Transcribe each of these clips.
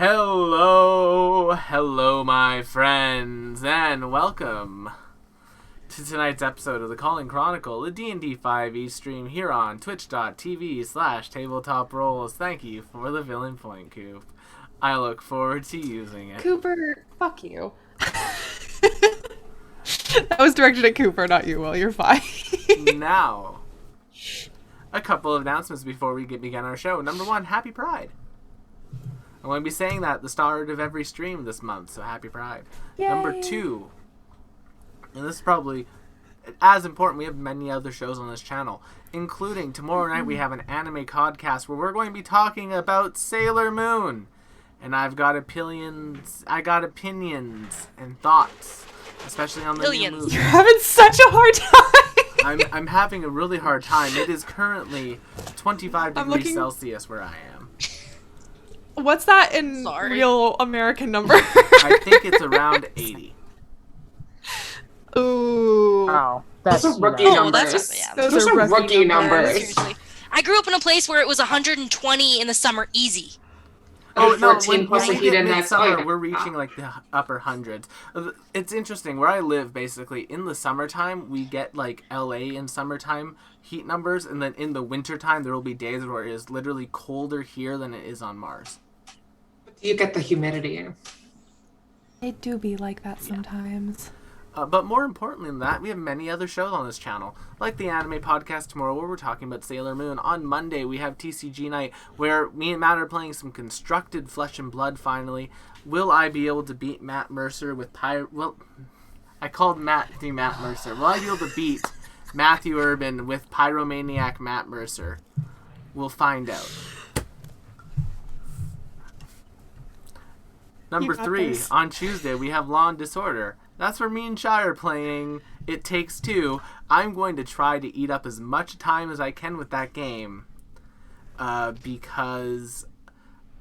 Hello, my friends, and welcome to tonight's episode of the Chronicle, a D&D 5e stream here on twitch.tv/tabletop-rolls. Thank you for the villain point, Coop. I look forward to using it. Cooper, fuck you. That was directed at Cooper, not you, Will. You're fine. Now, a couple of announcements before we begin our show. Number one, Happy Pride. I'm going to be saying that at the start of every stream this month, so Happy Pride. Yay. Number two, and this is probably as important, we have many other shows on this channel, including tomorrow night we have an anime podcast where we're going to be talking about Sailor Moon. And I got opinions and thoughts, especially on the new movie. You're having such a hard time. I'm having a really hard time. It is currently 25 degrees Celsius where I am. What's that in real American number? I think it's around 80. Ooh. Oh, that's a rookie number. Those are rookie numbers. Seriously. I grew up in a place where it was 120 in the summer easy. Oh, no, 14 plus the heat index. Summer, we're reaching like the upper hundreds. It's interesting. Where I live, basically, in the summertime, we get like LA in summertime heat numbers, and then in the wintertime, there will be days where it is literally colder here than it is on Mars. You get the humidity. It do be like that sometimes. But more importantly than that, we have many other shows on this channel, like the anime podcast tomorrow where we're talking about Sailor Moon. On Monday, we have TCG night where me and Matt are playing some constructed Flesh and Blood finally. Will I be able to beat Matt Mercer with Well, I called Matthew Matt Mercer. Will I be able to beat Matthew Urban with Pyromaniac Matt Mercer? We'll find out. Number 3, on Tuesday, we have Law and Disorder. That's where me and Shy are playing It Takes Two. I'm going to try to eat up as much time as I can with that game because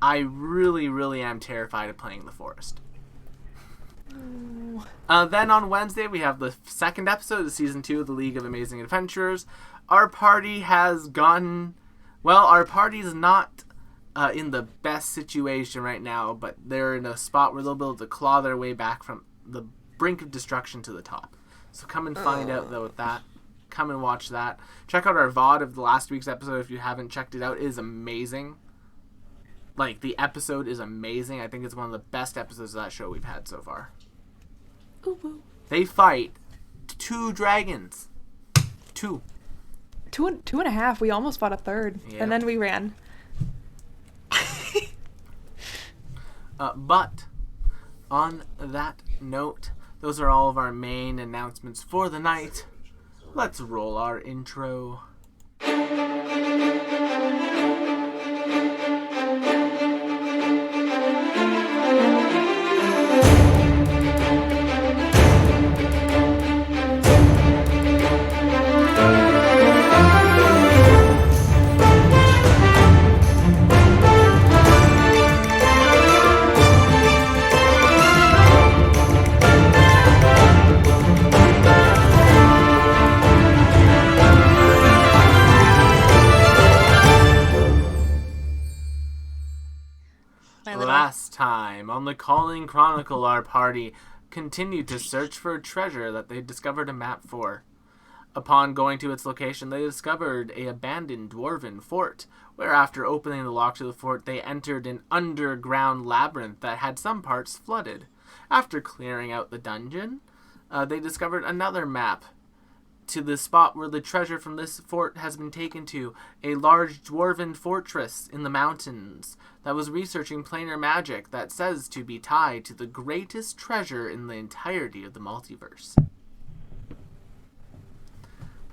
I really am terrified of playing the forest. Then on Wednesday, we have the second episode of Season 2 of the League of Amazing Adventurers. Our party has gone... Well, our party's not in the best situation right now, but they're in a spot where they'll be able to claw their way back from the brink of destruction to the top. So come and find out though with that. Come and watch that. Check out our VOD of the last week's episode if you haven't checked it out. It is amazing. Like, the episode is amazing. I think it's one of the best episodes of that show we've had so far. Ooh. They fight 2 dragons. 2 and a half. We almost fought a third. Yeah. And then we ran. But on that note, those are all of our main announcements for the night. Let's roll our intro. Last time on the Calling Chronicle, our party continued to search for a treasure that they discovered a map for. Upon going to its location, they discovered an abandoned dwarven fort, where after opening the lock to the fort, they entered an underground labyrinth that had some parts flooded. After clearing out the dungeon, they discovered another map to the spot where the treasure from this fort has been taken to, a large dwarven fortress in the mountains that was researching planar magic that says to be tied to the greatest treasure in the entirety of the multiverse.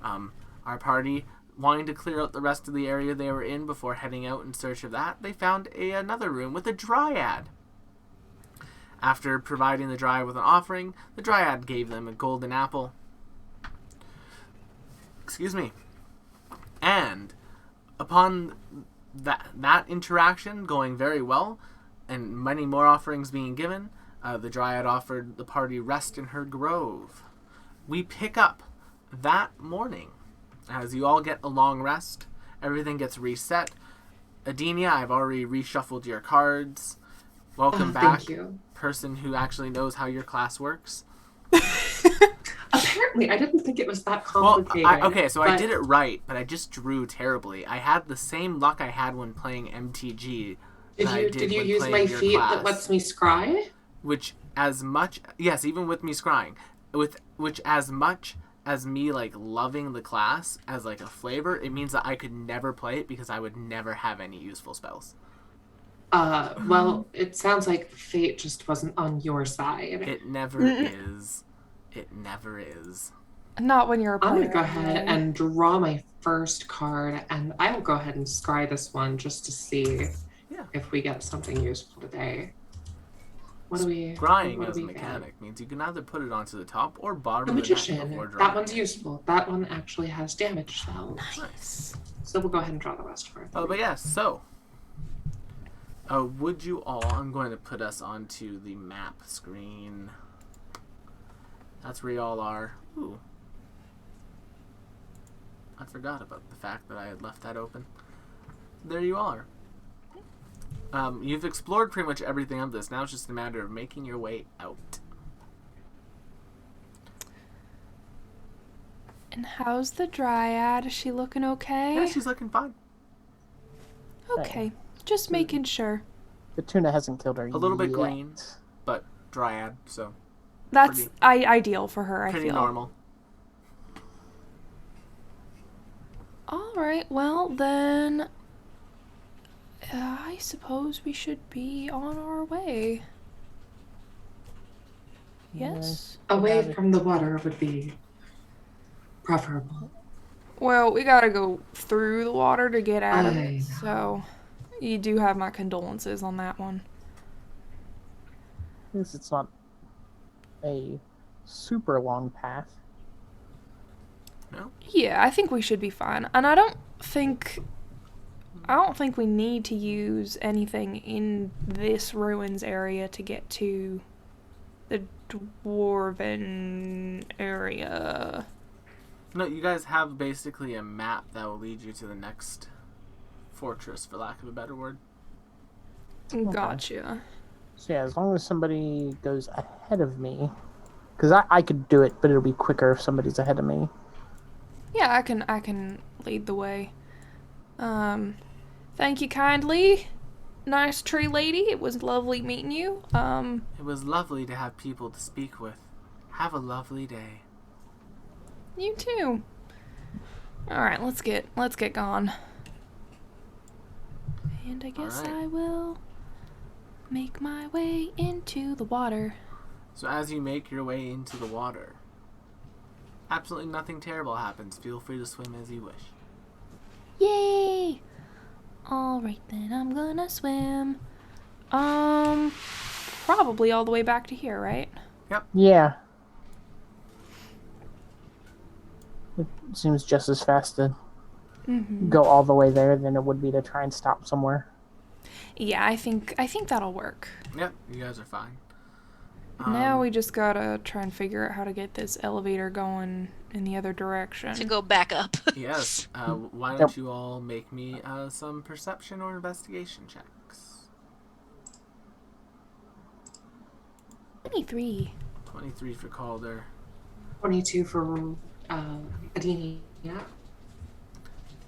Our party, wanting to clear out the rest of the area they were in before heading out in search of that, they found another room with a dryad. After providing the dryad with an offering, the dryad gave them a golden apple. Excuse me. And upon that interaction going very well, and many more offerings being given, the dryad offered the party rest in her grove. We pick up that morning. As you all get a long rest, everything gets reset. Adenia, I've already reshuffled your cards. Welcome back, Thank you. person who actually knows how your class works. Apparently, I didn't think it was that complicated. I did it right, but I just drew terribly. I had the same luck I had when playing MTG. Did you use my feat that lets me scry? Yes, even with me scrying, which as much as me like loving the class as like a flavor, it means that I could never play it because I would never have any useful spells. Well, it sounds like fate just wasn't on your side. It never is. It never is. Not when you're a player. I'm gonna go ahead and draw my first card, and I will go ahead and scry this one just to see if we get something useful today. Scrying as a mechanic means you can either put it onto the top or bottom the of the deck magician. before drawing. That one's useful. That one actually has damage spells. Nice. So we'll go ahead and draw the rest for it. Oh, but yes, so. Would you all... I'm going to put us onto the map screen. That's where you all are. Ooh. I forgot about the fact that I had left that open. There you are. You've explored pretty much everything of this. Now it's just a matter of making your way out. And how's the dryad? Is she looking okay? Yeah, she's looking fine. Okay. Just making sure. The tuna hasn't killed her yet. A little bit green, but dryad, so... That's ideal for her, I feel. Pretty normal. Alright, well then... I suppose we should be on our way. Yes? Away from the water would be preferable. Well, we gotta go through the water to get out of I it, know. so... You do have my condolences on that one. At least it's not a super long path. No? Yeah, I think we should be fine. And I don't think we need to use anything in this ruins area to get to the Dwarven area. No, you guys have basically a map that will lead you to the next fortress, for lack of a better word. Gotcha. So yeah, as long as somebody goes ahead of me, because I could do it, but it'll be quicker if somebody's ahead of me. Yeah, I can lead the way. Thank you kindly. Nice tree lady. It was lovely meeting you. It was lovely to have people to speak with. Have a lovely day. You too. Alright, let's get gone. And I guess Alright. I will make my way into the water. So as you make your way into the water, absolutely nothing terrible happens. Feel free to swim as you wish. Yay! Alright then, I'm gonna swim. Probably all the way back to here, right? Yeah. It seems just as fast to go all the way there than it would be to try and stop somewhere. Yeah, I think that'll work. Yep, you guys are fine. Now we just gotta try and figure out how to get this elevator going in the other direction. To go back up. Yes. Why don't you all make me some perception or investigation checks? 23. 23 for Calder. 22 for Adini. Yeah.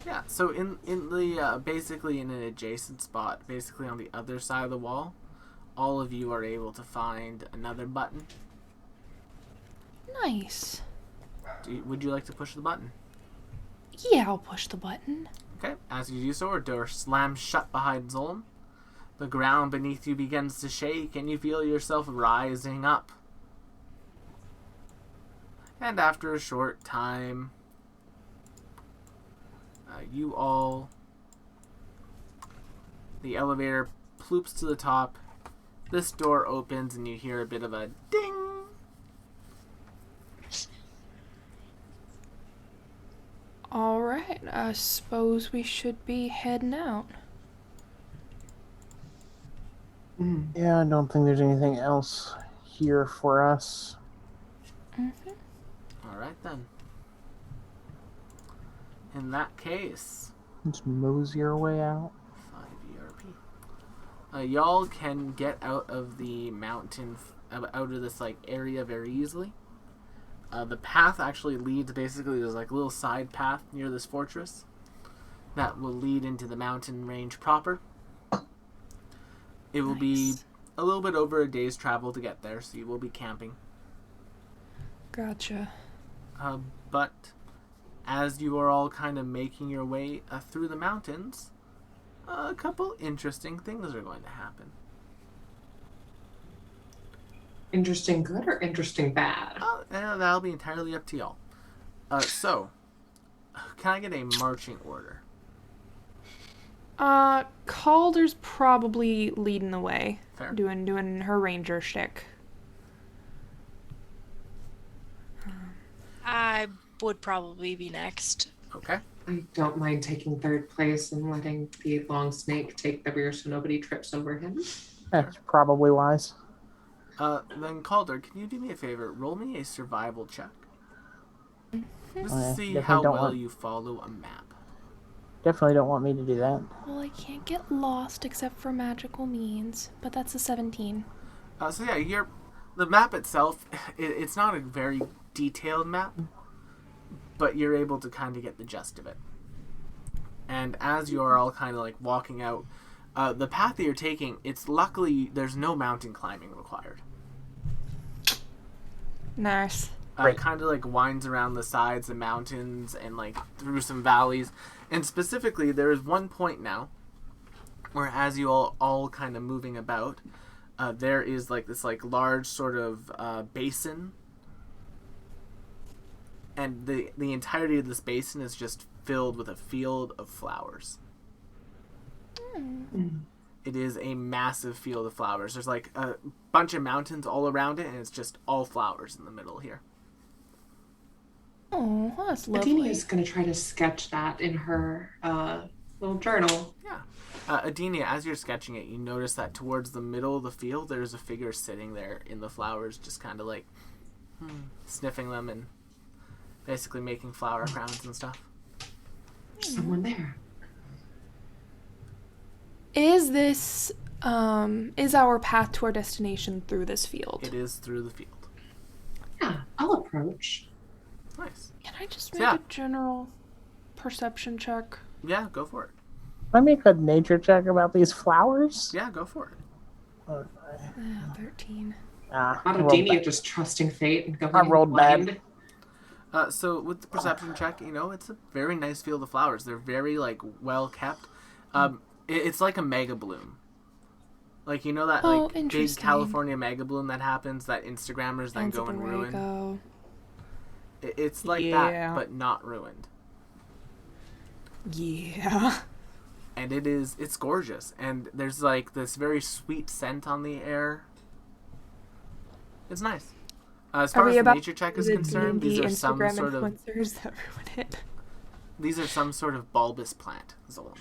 Yeah, so in the basically in an adjacent spot, basically on the other side of the wall, all of you are able to find another button. Nice. Would you like to push the button? Yeah, I'll push the button. Okay, as you do so, a door slams shut behind Zolm. The ground beneath you begins to shake, and you feel yourself rising up. And after a short time, the elevator ploops to the top. This door opens, and you hear a bit of a ding. Alright, I suppose we should be heading out. Yeah, I don't think there's anything else here for us. Alright then. In that case, Let's mosey our way out. 5 ERP. Y'all can get out of the mountain, out of this like area very easily. The path actually leads, basically, there's like a little side path near this fortress that will lead into the mountain range proper. It will be a little bit over a day's travel to get there, so you will be camping. Gotcha. But as you are all kind of making your way through the mountains, a couple interesting things are going to happen. Interesting good or interesting bad? That'll be entirely up to y'all. So, can I get a marching order? Calder's probably leading the way. Fair. Doing her ranger shtick. I would probably be next. Okay. I don't mind taking third place and letting the long snake take the rear so nobody trips over him. That's probably wise. Then Calder, can you do me a favor? Roll me a survival check. Just Oh, yeah. to see Definitely how don't well want- you follow a map. Definitely don't want me to do that. Well, I can't get lost except for magical means, but that's a 17. So yeah, the map itself, it's not a very detailed map, but you're able to kind of get the gist of it. And as you are all kind of like walking out, the path that you're taking, luckily there's no mountain climbing required. Nice. It kind of like winds around the sides of mountains and like through some valleys. And specifically, there is one point now where as you all kind of moving about, there is like this like large sort of basin. And the entirety of this basin is just filled with a field of flowers. It is a massive field of flowers. There's like a bunch of mountains all around it, and it's just all flowers in the middle here. Oh, that's lovely. Adenia's going to try to sketch that in her little journal. Yeah. Adenia, as you're sketching it, you notice that towards the middle of the field, there's a figure sitting there in the flowers, just kind of like sniffing them and basically making flower crowns and stuff. There's someone there. Is this, is our path to our destination through this field? It is through the field. Yeah, I'll approach. Nice. Can I just make Yeah. a general perception check? Yeah, go for it. Let me make a nature check about these flowers. Yeah, go for it. 13. Not I rolled Adenia bad. just trusting fate and going I rolled blind. bad. So with the perception check, it's a very nice field of flowers. They're very like well kept. It's like a mega bloom. Like that like big interesting. California mega bloom that happens that Instagrammers then go and ruin. Borrego. It's like Yeah. that, but not ruined. Yeah. And it's gorgeous. And there's like this very sweet scent on the air. It's nice. As far as the nature check is concerned, these are some Instagram sort of influencers that ruin it. these are some sort of bulbous plant, Zolan.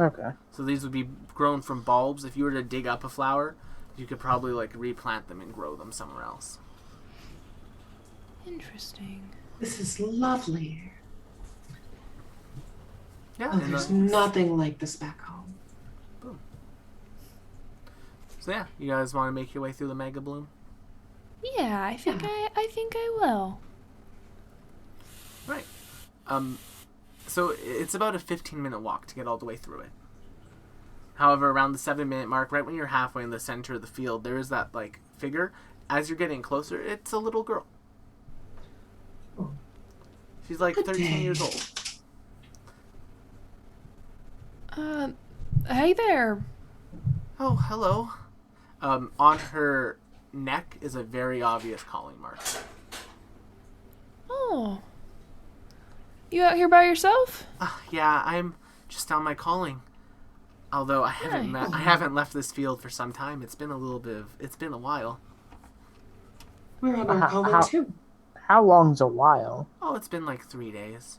Okay. So these would be grown from bulbs. If you were to dig up a flower, you could probably like replant them and grow them somewhere else. Interesting. This is lovely. Yeah. Oh, and there's nothing like this back home. So yeah, you guys want to make your way through the mega bloom? Yeah, I think I will. Right. So it's about a 15-minute walk to get all the way through it. However, around the 7-minute mark, right when you're halfway in the center of the field, there is that like figure. As you're getting closer, it's a little girl. Oh. She's like Good 13 day. years old. Hey there. Oh, hello. On her neck is a very obvious calling mark. Oh. You out here by yourself? Yeah, I'm just on my calling. Although I haven't left this field for some time. It's been a while. We're on our calling How- too. How long's a while? Oh, it's been like 3 days.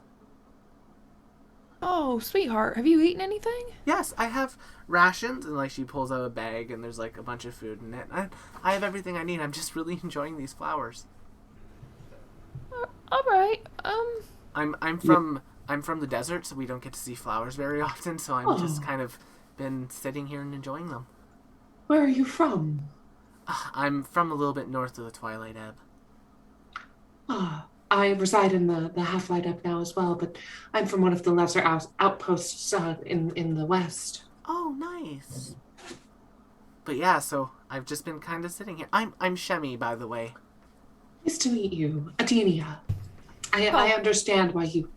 Oh, sweetheart, have you eaten anything? Yes, I have rations, and like she pulls out a bag, and there's like a bunch of food in it. I have everything I need. I'm just really enjoying these flowers. All right. I'm from the desert, so we don't get to see flowers very often. So I'm just kind of been sitting here and enjoying them. Where are you from? I'm from a little bit north of the Twilight Ebb. I reside in the Half-Light Ebb now as well, but I'm from one of the lesser outposts in the west. Oh, nice. But yeah, so I've just been kind of sitting here. I'm Shemi, by the way. Nice to meet you, Adenia. I understand why you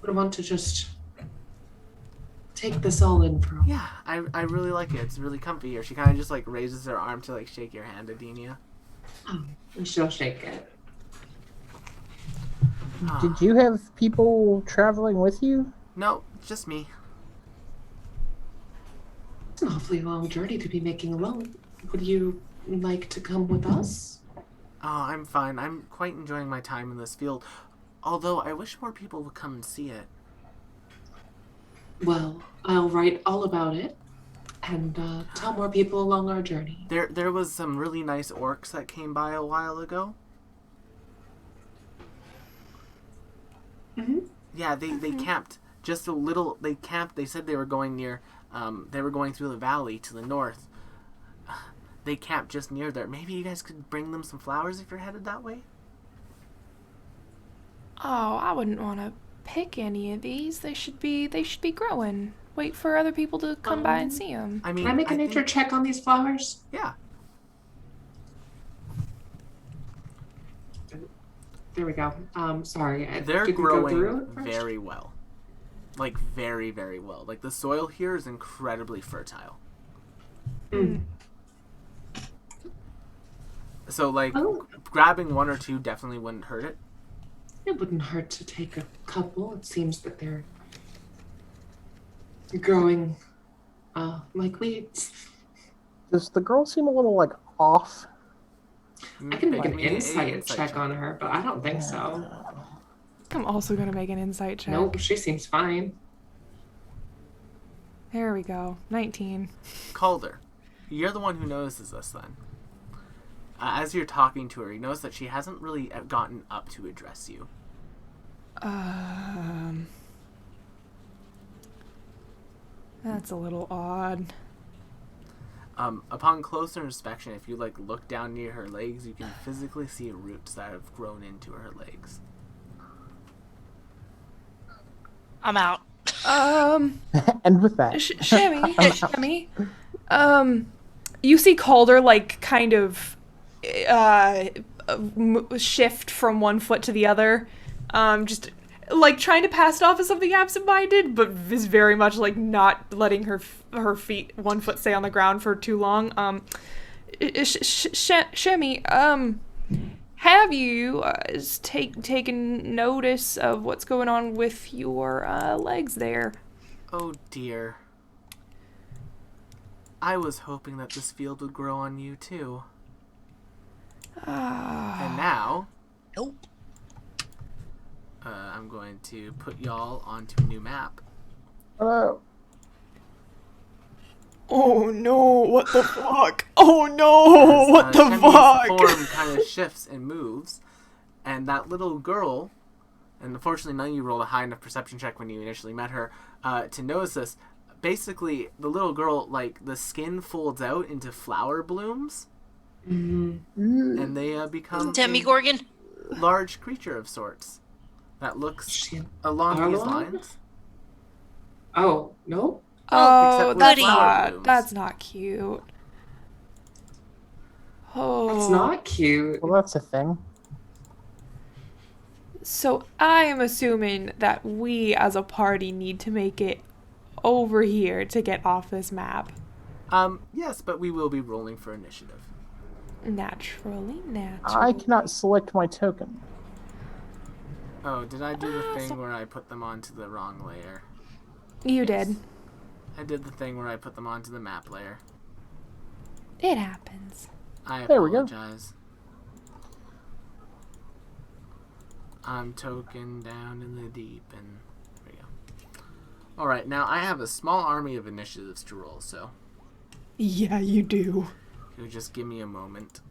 would want to just take this all in for a while. Yeah, I really like it. It's really comfy here. She kind of just like raises her arm to like shake your hand, Adenia. Oh, she'll shake it. Did you have people traveling with you? No, just me. It's an awfully long journey to be making alone. Would you like to come with us? Oh, I'm fine. I'm quite enjoying my time in this field. Although I wish more people would come and see it. Well, I'll write all about it and tell more people along our journey. There was some really nice orcs that came by a while ago. Mm-hmm. Yeah, they camped just a little. They camped. They said they were going near. They were going through the valley to the north. They camped just near there. Maybe you guys could bring them some flowers if you're headed that way. Oh, I wouldn't want to pick any of these. They should be growing. Wait for other people to come by and see them. I mean, Can I make a nature check on these flowers? Yeah. There we go. Sorry. They're did we go through growing it first? very well. Like, very, very well. Like, the soil here is incredibly fertile. Mm. So, like, Oh. grabbing one or two definitely wouldn't hurt it. It wouldn't hurt to take a couple. It seems that they're growing like weeds. Does the girl seem a little like off? I can make Give an me a insight check on her, but I don't think so. I'm also going to make an insight check. Nope, she seems fine. There we go. 19. Calder, you're the one who notices this then. As you're talking to her, you notice that she hasn't really gotten up to address you. That's a little odd. Upon closer inspection, if you like look down near her legs, you can physically see roots that have grown into her legs. I'm out. And with that, Shemmy. You see Calder like kind of shift from one foot to the other, just like trying to pass it off as something absent-minded, but is very much like not letting her feet, one foot stay on the ground for too long. Shemmy, have you taken notice of what's going on with your legs there? Oh dear. I was hoping that this field would grow on you too. And now, Nope. I'm going to put y'all onto a new map. hello. Oh no, what the fuck? Oh no, As, what the Shemi's fuck? form kind of shifts and moves, and that little girl, and unfortunately none of you rolled a high enough perception check when you initially met her, to notice this. Basically, the little girl, like, the skin folds out into flower blooms, and they become Demigorgon. a large creature of sorts that looks She- along these Arlong? lines. Oh, no? Oh, except with that's flower blooms. that's not cute. Oh, That's not cute. Well, that's a thing. So I am assuming that we as a party need to make it over here to get off this map. Yes, but we will be rolling for initiative. Naturally. I cannot select my token. Oh, did I do the thing where I put them onto the wrong layer? You did. I did the thing where I put them onto the map layer. It happens. I There we go. apologize. I'm token down in the deep, and there we go. Alright, now I have a small army of initiatives to roll, so Yeah, you do. you just give me a moment.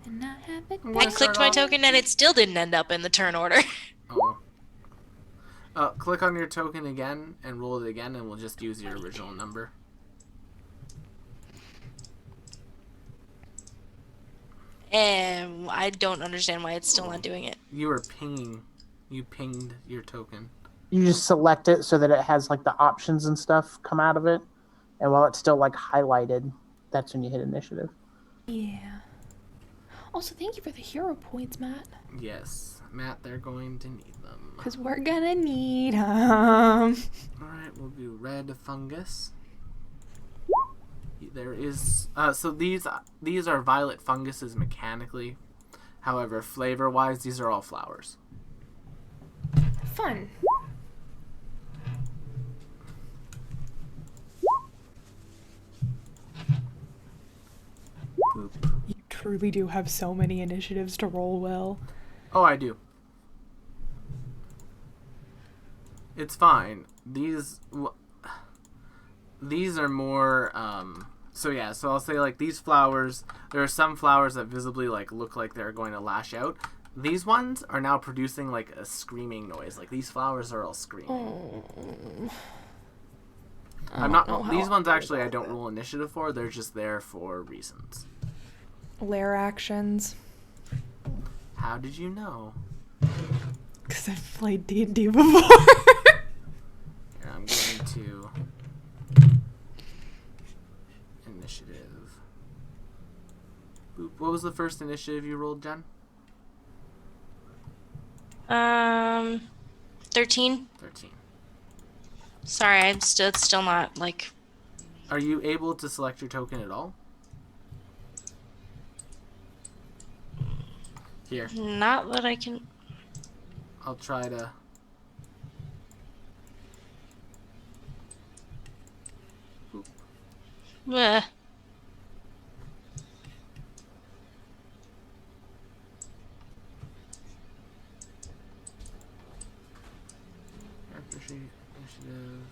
And I have it I'm I gonna clicked start my off- token and it still didn't end up in the turn order. Oh. Click on your token again and roll it again, and we'll just use your original number. I don't understand why it's still not doing it. You were pinging. You pinged your token. You just select it so that it has like the options and stuff come out of it, and while it's still like highlighted, that's when you hit initiative. Yeah. Also, thank you for the hero points, Matt. Yes, Matt, they're going to need them. Because we're gonna need them. Alright, we'll do red fungus. There is... so these are violet funguses mechanically. However, flavor-wise, these are all flowers. Fun. Boop. You truly do have so many initiatives to roll well. Oh, I do. It's fine. These are more, so yeah, so I'll say, like, these flowers, there are some flowers that visibly, like, look like they're going to lash out. These ones are now producing, like, a screaming noise. Like, these flowers are all screaming. These ones, actually, I don't roll initiative for. They're just there for reasons. Lair actions. How did you know? Because I've played D&D before. Here, I'm going to... Initiative. Boop. What was the first initiative you rolled, Jen? 13. 13. Sorry, I'm still not, like... Are you able to select your token at all? Here. Not that I can... I'll try to... Boop. Bleh. Character sheet, initiative.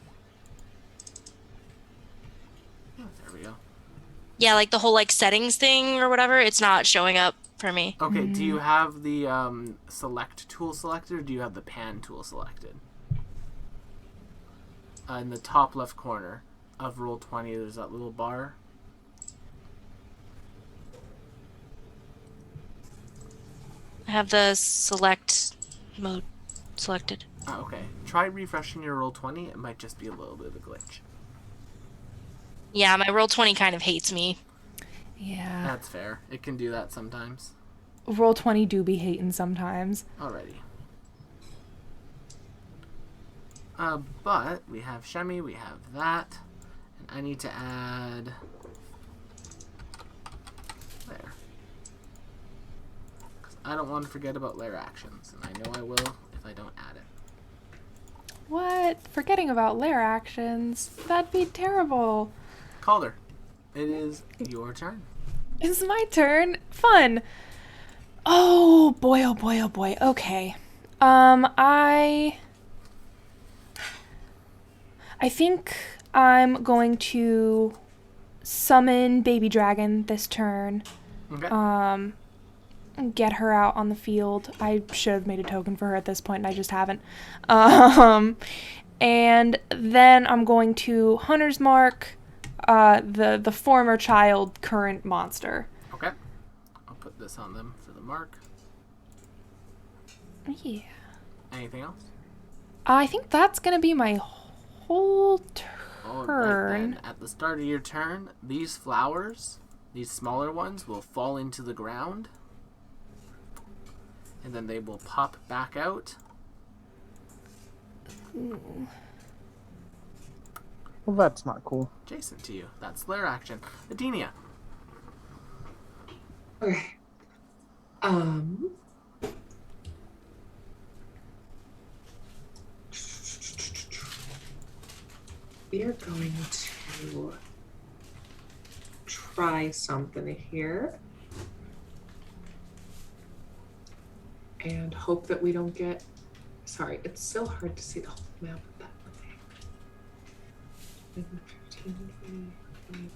Oh, there we go. Yeah, like the whole, like, settings thing or whatever, it's not showing up for me. Okay, do you have the select tool selected, or do you have the pan tool selected? In the top left corner of Roll20, there's that little bar. I have the select mode selected. Oh, okay. Try refreshing your Roll20. It might just be a little bit of a glitch. Yeah, my Roll20 kind of hates me. Yeah. That's fair. It can do that sometimes. Roll20 do be hating sometimes. Alrighty. But we have Shemi, we have that, and I need to add there. 'Cause I don't want to forget about layer actions, and I know I will if I don't add it. What? Forgetting about lair actions? That'd be terrible. Calder, it is your turn. It's my turn. Fun. Oh boy, oh boy, oh boy. Okay. I think I'm going to summon Baby Dragon this turn. Okay. Get her out on the field. I should have made a token for her at this point, and I just haven't. And then I'm going to Hunter's Mark the former child, current monster. Okay. I'll put this on them for the mark. Yeah. Anything else? I think that's going to be my whole All right, turn. then. At the start of your turn, these flowers, these smaller ones, will fall into the ground. And then they will pop back out. Well, that's not cool. Jason, to you. That's their action. Adenia. Okay. We are going to try something here and hope that we don't get... Sorry, it's so hard to see the whole map of that thing. 15, 20,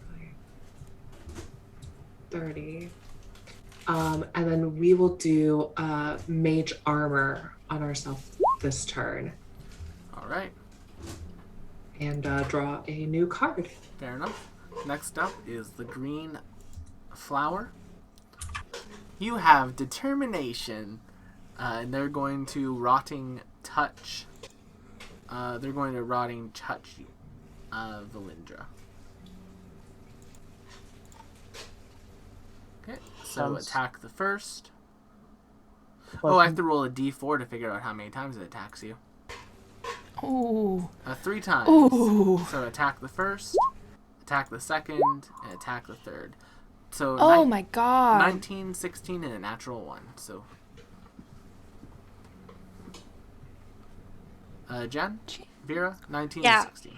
30. And then we will do mage armor on ourselves this turn. All right. And draw a new card. Fair enough. Next up is the green flower. You have determination, and they're going to rotting touch. They're going to rotting touch Valindra. Okay, so attack the first. Oh, I have to roll a d4 to figure out how many times it attacks you. Ooh. 3 times. Ooh. So attack the first, attack the second, and attack the third. So Oh my god. 19, 16, and a natural 1. So, Jen, Vera, 19 Yeah. and 16.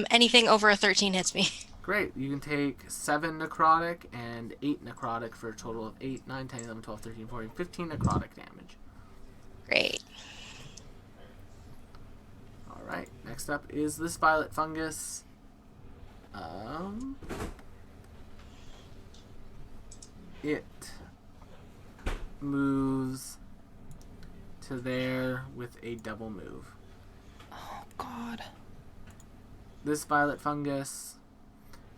Anything over a 13 hits me. Great. You can take 7 necrotic and 8 necrotic for a total of 8, 9, 10, 11, 12, 13, 14, 15 necrotic damage. Great. Alright, next up is this violet fungus. It moves to there with a double move. Oh god. This violet fungus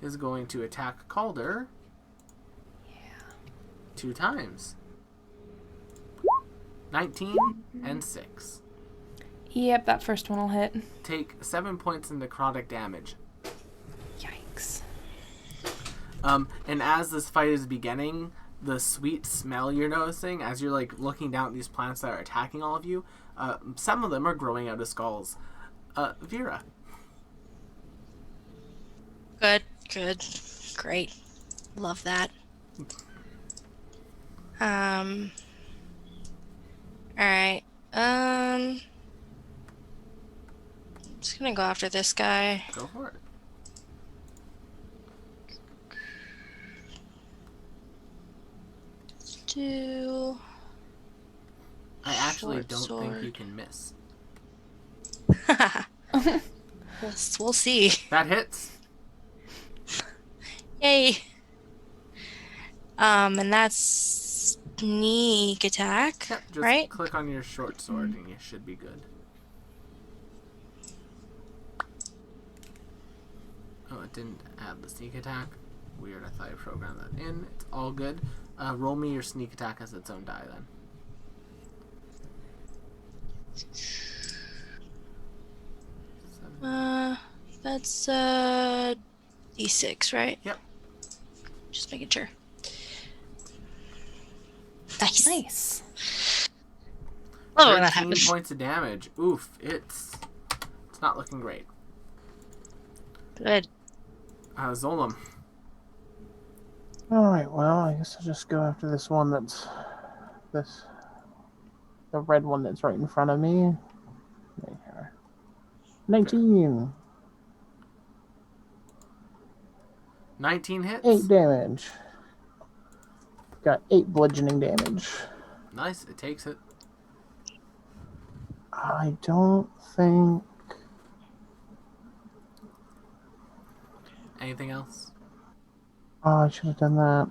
is going to attack Calder 2 times. 19 and 6. Yep, that first one will hit. Take 7 points of necrotic damage. Yikes. And as this fight is beginning, the sweet smell you're noticing as you're like looking down at these plants that are attacking all of you, some of them are growing out of skulls. Vera. Good. Great. Love that. Alright. Just gonna go after this guy. Go for it. Do I actually short don't sword. think you can miss. We'll see. That hits. Yay. And that's sneak attack, Yep, just right? click on your short sword and you should be good. Oh, it didn't add the sneak attack. Weird, I thought I programmed that in. It's all good. Roll me your sneak attack as its own die then. That's D6, right? Yep. Just making sure. Nice. Nice. Oh, when that 13 happens. points of damage. Oof, it's not looking great. Good. Zolam. Alright, well, I guess I'll just go after this one that's... the red one that's right in front of me. Right here. 19! 19 hits. 8 damage. Got 8 bludgeoning damage. Nice, it takes it. I don't think... Anything else? Oh, I should have done that.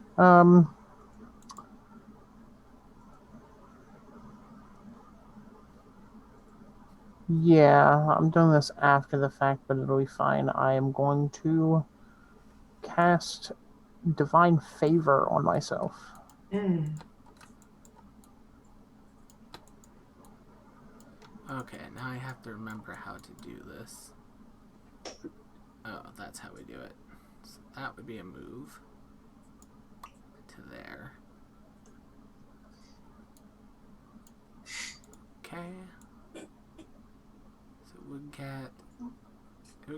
Yeah, I'm doing this after the fact, but it'll be fine. I am going to cast Divine Favor on myself. Okay, now I have to remember how to do this. Oh, that's how we do it. So that would be a move to there. Okay. So it would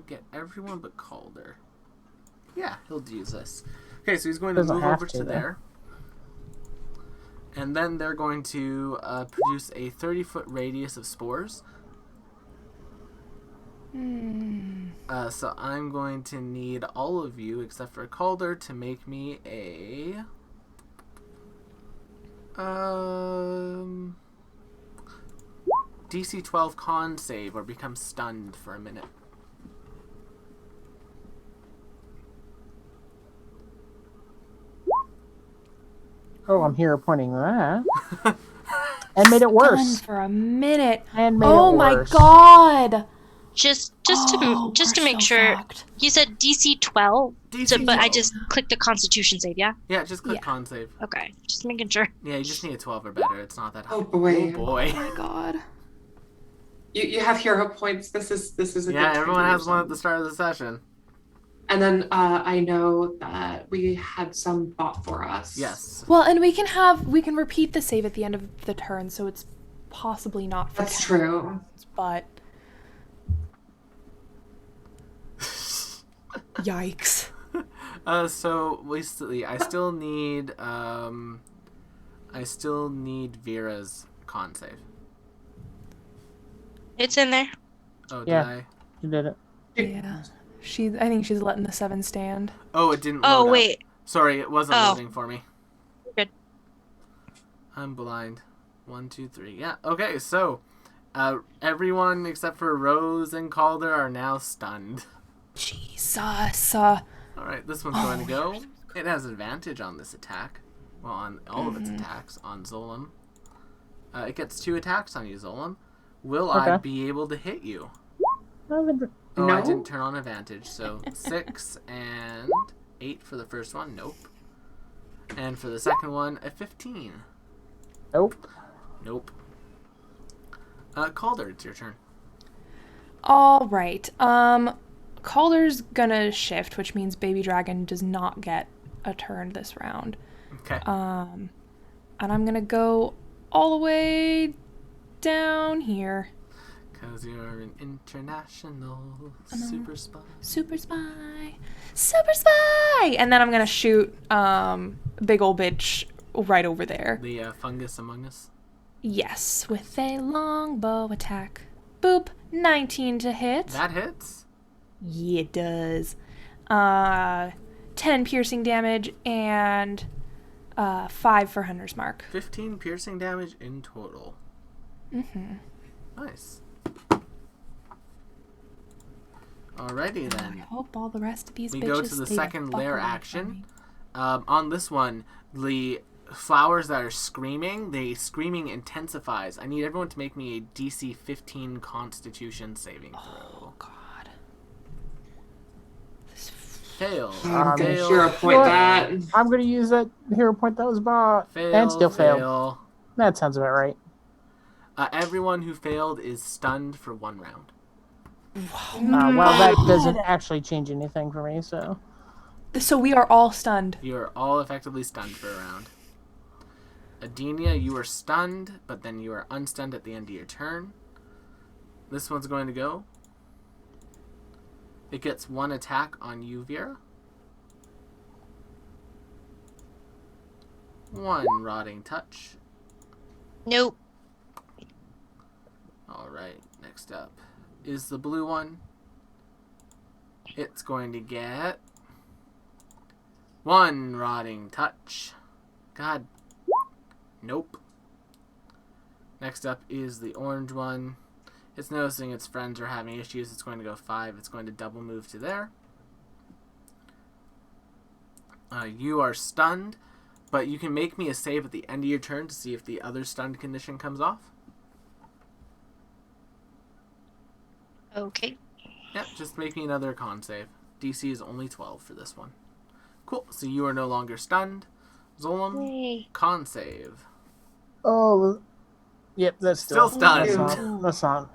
get everyone but Calder. Yeah, he'll use this. Okay, so he's going to Doesn't move have over to, to though. there. And then they're going to produce a 30-foot radius of spores. So I'm going to need all of you, except for Calder, to make me a... DC 12 con save or become stunned for a minute. Oh, I'm here pointing that. And made it Stunned worse. for a minute. And made Oh it my worse. god. Just Oh, to we're make so sure, fucked. you said DC 12. DC But I 12. just clicked the Constitution save, yeah? Yeah, just click Yeah. con save. Okay, just making sure. Yeah, you just need a 12 or better. It's not that high. Oh boy. Oh boy. Oh my god. You have hero points. This is a good Yeah, time everyone to has use one them. at the start of the session. And then I know that we had some bought for us. Yes. Well, and we can repeat the save at the end of the turn, so it's possibly not for That's true. counts, but yikes. So I still need Vera's con save. It's in there. Oh, did Yeah. I? You did it. Yeah. I think she's letting the 7 stand. Oh, it didn't Oh, load up. wait. Sorry, it wasn't Oh. loading for me. Good. I'm blind. 1, 2, 3. Yeah. Okay, so everyone except for Rose and Calder are now stunned. Jesus. Alright, this one's going to go. It has advantage on this attack. Well, on all of its attacks on Zolam. It gets 2 attacks on you, Zolam. Will I Okay. be able to hit you? No. Oh, I No. didn't turn on advantage. So 6 and 8 for the first one. Nope. And for the second one, a 15. Nope. Nope. Calder, it's your turn. All right. Calder's gonna shift, which means Baby Dragon does not get a turn this round. Okay. And I'm gonna go all the way down here. Because you're an international super spy. Super spy! Super spy! And then I'm gonna shoot big ol' bitch right over there. The fungus among us. Yes, with a longbow attack. Boop. 19 to hit. That hits. Yeah, it does. 10 piercing damage and 5 for Hunter's Mark. 15 piercing damage in total. Mm-hmm. Nice. Alrighty I then. hope all the rest of these We bitches go to the stay second fuck lair away from action. me. On this one, the flowers that are screaming, the screaming intensifies. I need everyone to make me a DC 15 Constitution saving throw. Oh, God. Fail. Hero Fail. point that. I'm gonna use that hero point that was bought. Fail. And still failed. Fail. That sounds about right. Everyone who failed is stunned for 1 round. Well, that doesn't actually change anything for me, so. So we are all stunned. You are all effectively stunned for a round. Adenia, you are stunned, but then you are unstunned at the end of your turn. This one's going to go. It gets 1 attack on you, Vera. 1 rotting touch. Nope. Alright, next up is the blue one. It's going to get 1 rotting touch. God. Nope. Next up is the orange one. It's noticing its friends are having issues. It's going to go 5. It's going to double move to there. You are stunned, but you can make me a save at the end of your turn to see if the other stunned condition comes off. Okay. Yep, just make me another con save. DC is only 12 for this one. Cool, so you are no longer stunned. Zolam, Yay. con save. Oh, yep, that's Still stunned. That's not.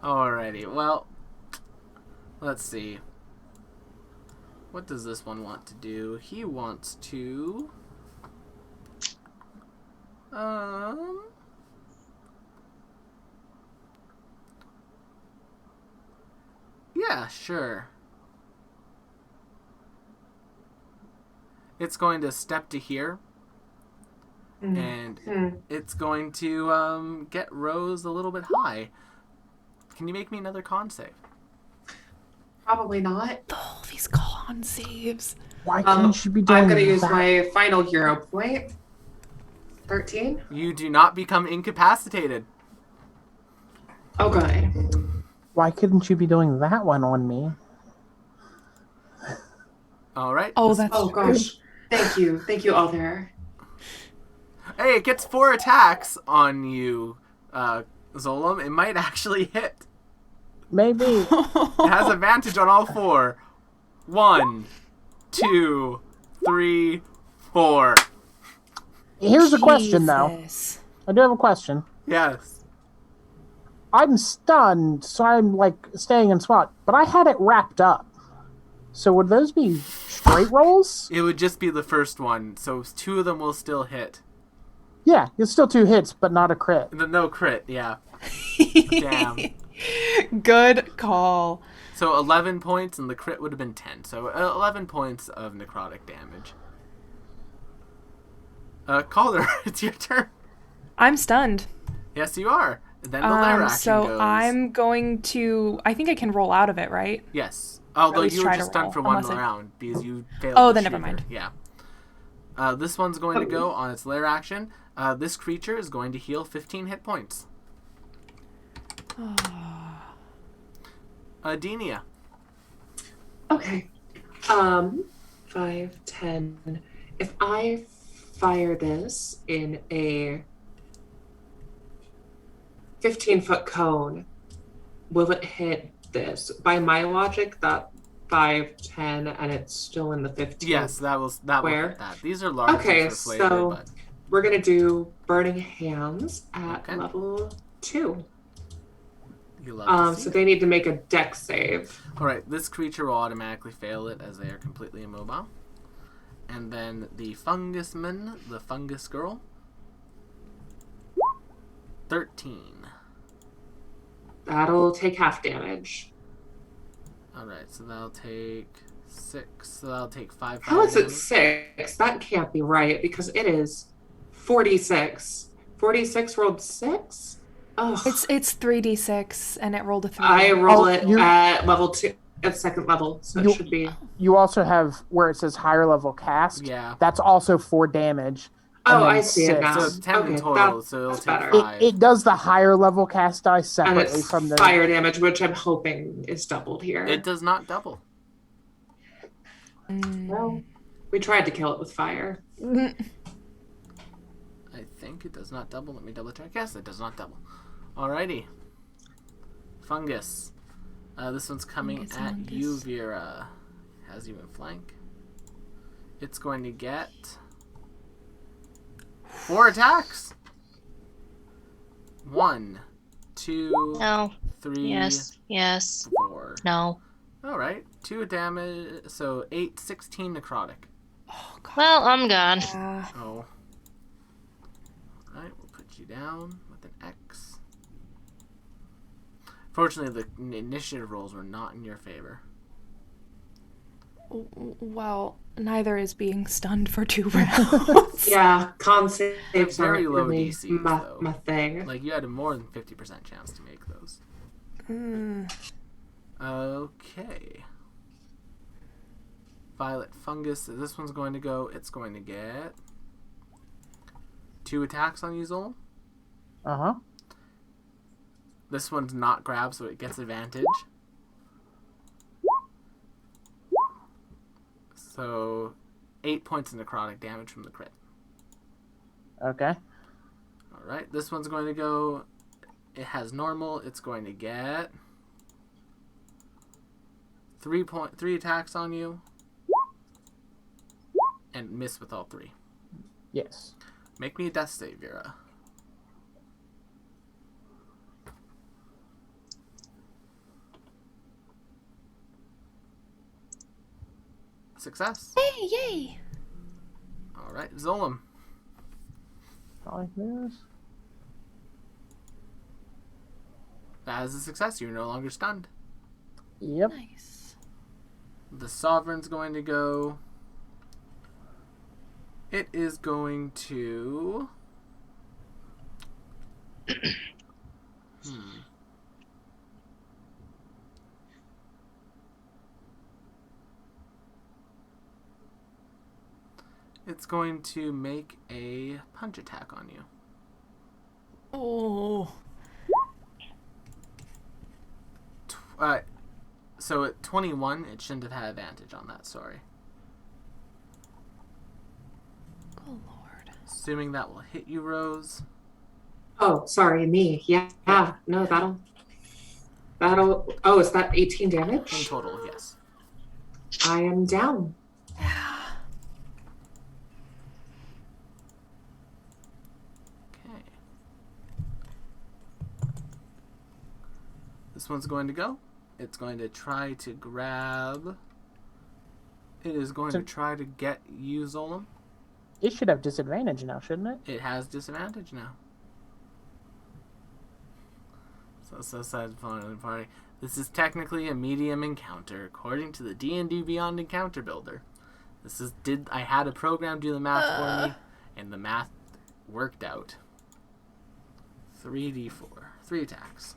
Alrighty, well, let's see. What does this one want to do? He wants to... Yeah, sure. It's going to step to here. And it's going to get Rose a little bit high. Can you make me another con save? Probably not. Oh, these con saves. Why couldn't you be doing I'm gonna use that? my final hero point. 13. You do not become incapacitated. Oh, good. Why couldn't you be doing that one on me? All right. Oh, that's Oh gosh. Thank you, all there. Hey, it gets 4 attacks on you, Zolom. It might actually hit. Maybe. It has advantage on all 4. 1, 2, 3, 4. Here's a question, though. Jesus. I do have a question. Yes. I'm stunned, so I'm, like, staying in spot. But I had it wrapped up. So would those be straight rolls? It would just be the first one, so 2 of them will still hit. Yeah, it's still 2 hits, but not a crit. No crit, yeah. Damn. Good call. So 11 points, and the crit would have been 10. So 11 points of necrotic damage. Calder, it's your turn. I'm stunned. Yes, you are. Then the lair action so goes. I'm going to... I think I can roll out of it, right? Yes. Although least you were try to just stunned roll, for one unless I- round because you failed. Oh, the then never Shrieker. mind. Yeah. This one's going to go on its lair action. This creature is going to heal 15 hit points. Denia. Okay. 5, 10. If I fire this in a 15-foot cone, will it hit this? By my logic, that 5, 10, and it's still in the 15. Yes, that will hit that. These are large. Okay, flavor, so but... we're gonna do Burning Hands at Okay. level 2. You love to see So it. they need to make a dex save. Alright, this creature will automatically fail it as they are completely immobile. And then the Fungusman, the Fungus Girl. 13. That'll take half damage. Alright, so that'll take 6. So that'll take 5 How is it damage. 6? That can't be right because it is 46. 46 rolled 6? Oh, It's 3d6, and it rolled a 3. I roll Oh, it you- at level 2, at second level, so You- it should be. You also have where it says higher level cast. Yeah. That's also 4 damage. and Oh, then I see it 6. now. So it's 10 in Okay, total, so it'll that's take better. 5. It does the higher level cast dice And separately it's from the fire damage, which I'm hoping is doubled here. It does not double. Well, we tried to kill it with fire. I think it does not double. Let me double check. Yes, it does not double. Alrighty. Fungus. This one's coming Fungus at Mungus. you, Vera. Has you in flank. It's going to get 4 attacks. 1, 2, No. 3, Yes. 4. No. Alright. 2 damage. So 8, 16 necrotic. Oh, God. Well, I'm gone. Oh. Alright, we'll put you down with an X. Fortunately, the initiative rolls were not in your favor. Well, neither is being stunned for 2 rounds. Yeah, con saves Very aren't low really DCs, my, though. my thing. Like, you had a more than 50% chance to make those. Mm. Okay. Violet Fungus. This one's going to go. It's going to get 2 attacks on you, Zol. Uh-huh. This one's not grab, so it gets advantage. So, 8 points of necrotic damage from the crit. Okay. Alright, this one's going to go... It has normal. It's going to get 3 attacks on you. And miss with all 3. Yes. Make me a death save, Vera. Success. Hey, yay! Alright, Zolom. Like this. That is a success. You're no longer stunned. Yep. Nice. The Sovereign's going to go. It is going to... It's going to make a punch attack on you. Oh. So at 21, it shouldn't have had advantage on that, sorry. Oh, Lord. Assuming that will hit you, Rose. Oh, sorry, me. Yeah. No, that'll. Oh, is that 18 damage? In total, yes. I am down. Okay. This one's going to go. It's going to try to grab. It is going to try to get you, Zolam. It should have disadvantage now, shouldn't it? It has disadvantage now. So says the party. This is technically a medium encounter, according to the D&D Beyond Encounter Builder. I had a program do the math for me, and the math worked out. 3d4. 3 attacks.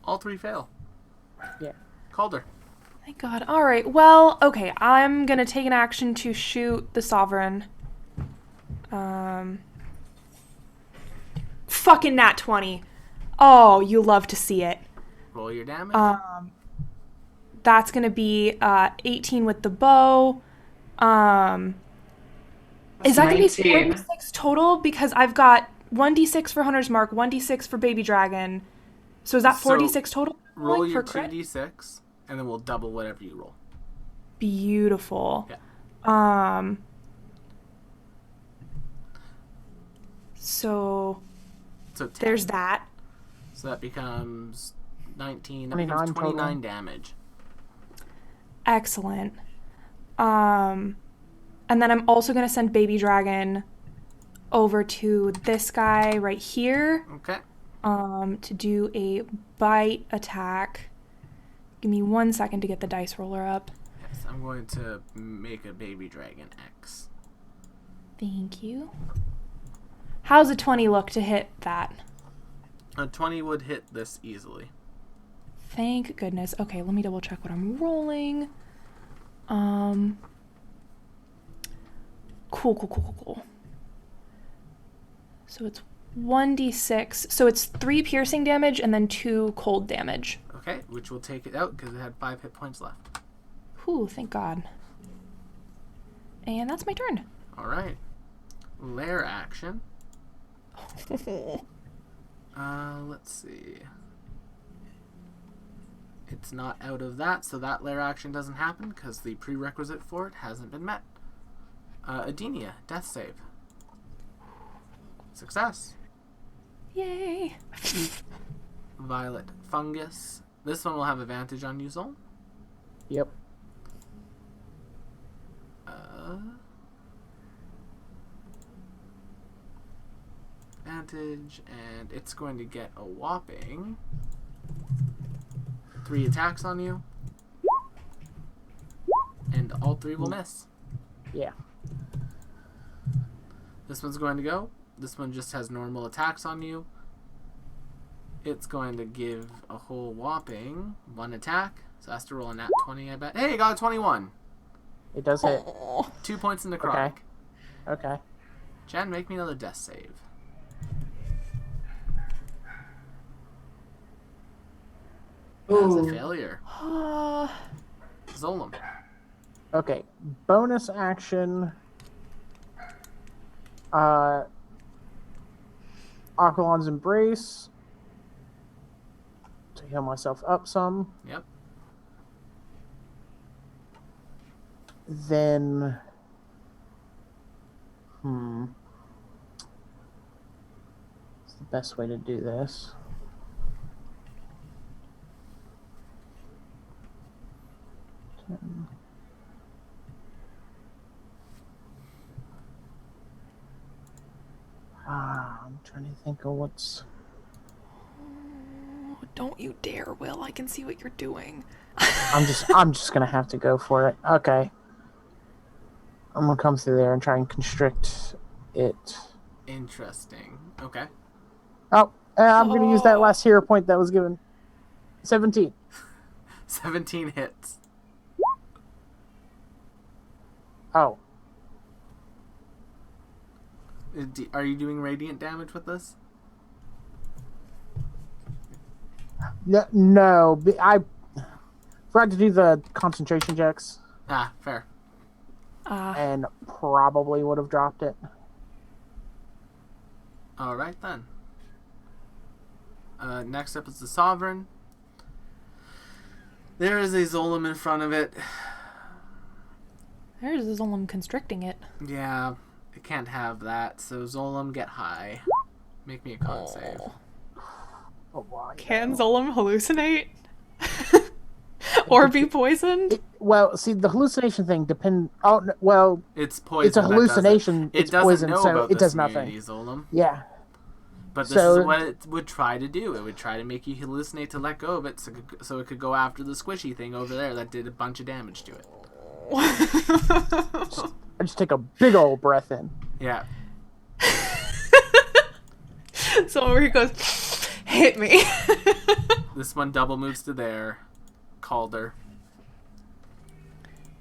All 3 fail. Yeah. Calder. Thank God. All right. Well, okay. I'm gonna take an action to shoot the Sovereign. Fucking nat 20. Oh, you love to see it. Roll your damage. That's gonna be 18 with the bow. Is that gonna be 46 total? Because I've got 1d6 for Hunter's Mark, 1d6 for Baby Dragon. So is that 46 total? Roll like, your for crit? 2d6, and then we'll double whatever you roll. Beautiful. Yeah. So 10. there's that. So that becomes 19. That 29 becomes 29 total. damage. Excellent. And then I'm also gonna send Baby Dragon over to this guy right here. Okay. To do a bite attack. Give me 1 second to get the dice roller up. Yes, I'm going to make a Baby Dragon X. Thank you. How's a 20 look to hit that? A 20 would hit this easily. Thank goodness. Okay, let me double check what I'm rolling. Cool. So it's 1d6. So it's 3 piercing damage and then 2 cold damage. Okay, which will take it out because it had 5 hit points left. Whew, thank God. And that's my turn. All right. Lair action. Let's see. It's not out of that, so that lair action doesn't happen because the prerequisite for it hasn't been met. Adenia, death save. Success. Yay. Violet, Fungus. This one will have advantage on you, Zol. Yep. Advantage, and it's going to get a whopping 3 attacks on you. And all 3 will miss. Yeah. This one's going to go. This one just has normal attacks on you. It's going to give a whole whopping 1 attack. So it has to roll a nat 20, I bet. Hey, you got a 21. It does hit. 2 points in the chronic. Okay. Jen, make me another death save. That's a failure. Zolam. Okay. Bonus action. Aquilon's Embrace. To heal myself up some. Yep. Then. What's the best way to do this? I'm trying to think of what's... Oh, don't you dare, Will. I can see what you're doing. I'm just gonna have to go for it. Okay. I'm gonna come through there and try and constrict it. Interesting. Okay. Oh, I'm gonna use that last hero point that was given. 17. 17 hits. Oh. Are you doing radiant damage with this? No, I forgot to do the concentration checks. Ah, fair. and probably would have dropped it. All right then. Next up is the Sovereign. There is a Zolom in front of it. There's Zolom constricting it. Yeah, it can't have that. So Zolom, get high. Make me a con save. Oh, wow. Can Zolom hallucinate? Or be poisoned? Well, see, the hallucination thing depends. Oh, well, It's poison. it's a hallucination. It It's doesn't poison, know so about it this does nothing. immunity, Zolom. Yeah. But this So- is what it would try to do. It would try to make you hallucinate to let go of it, so it could go after the squishy thing over there that did a bunch of damage to it. I just take a big old breath in. Yeah. So over he goes, hit me. This one double moves to there. Calder.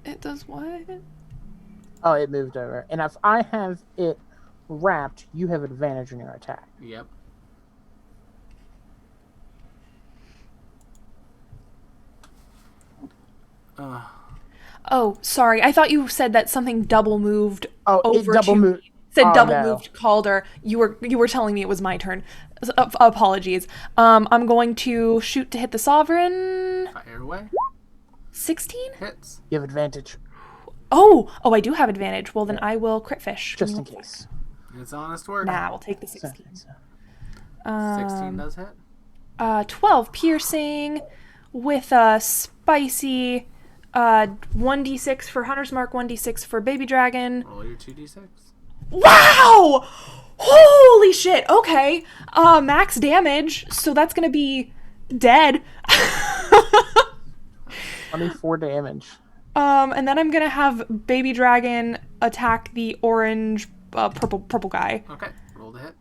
It does what? Oh, it moved over. And if I have it wrapped, you have advantage in your attack. Yep. Oh, sorry. I thought you said that something double moved Oh, over it double to moved. said Oh, double no. moved Calder. You were telling me it was my turn. Apologies. I'm going to shoot to hit the Sovereign. Fire away. 16? Hits. You have advantage, Oh, I do have advantage. Well, then I will crit fish. just in case. It's honest work. Nah, we'll take the So- 16. 16 does hit. 12 piercing with a spicy 1d6 for Hunter's Mark, 1d6 for Baby Dragon. Roll your 2d6. Wow! Holy shit. Okay. Max damage. So that's going to be dead. 24 damage. And then I'm going to have Baby Dragon attack the orange purple guy. Okay. Roll the hit.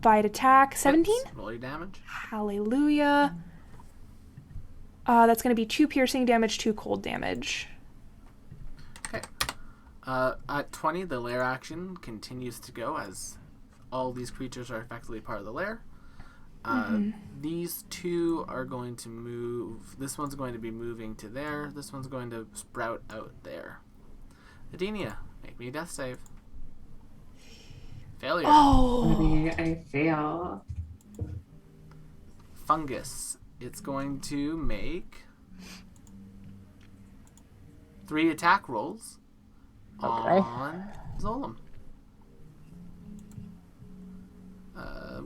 Bite attack 17. Hits. Roll your damage. Hallelujah. That's going to be 2 piercing damage, 2 cold damage. Okay. At 20, the lair action continues to go as all these creatures are effectively part of the lair. These two are going to move. This one's going to be moving to there. This one's going to sprout out there. Adenia, make me a death save. Failure. Oh. Maybe I fail. Fungus. It's going to make 3 attack rolls Okay. on Zolom.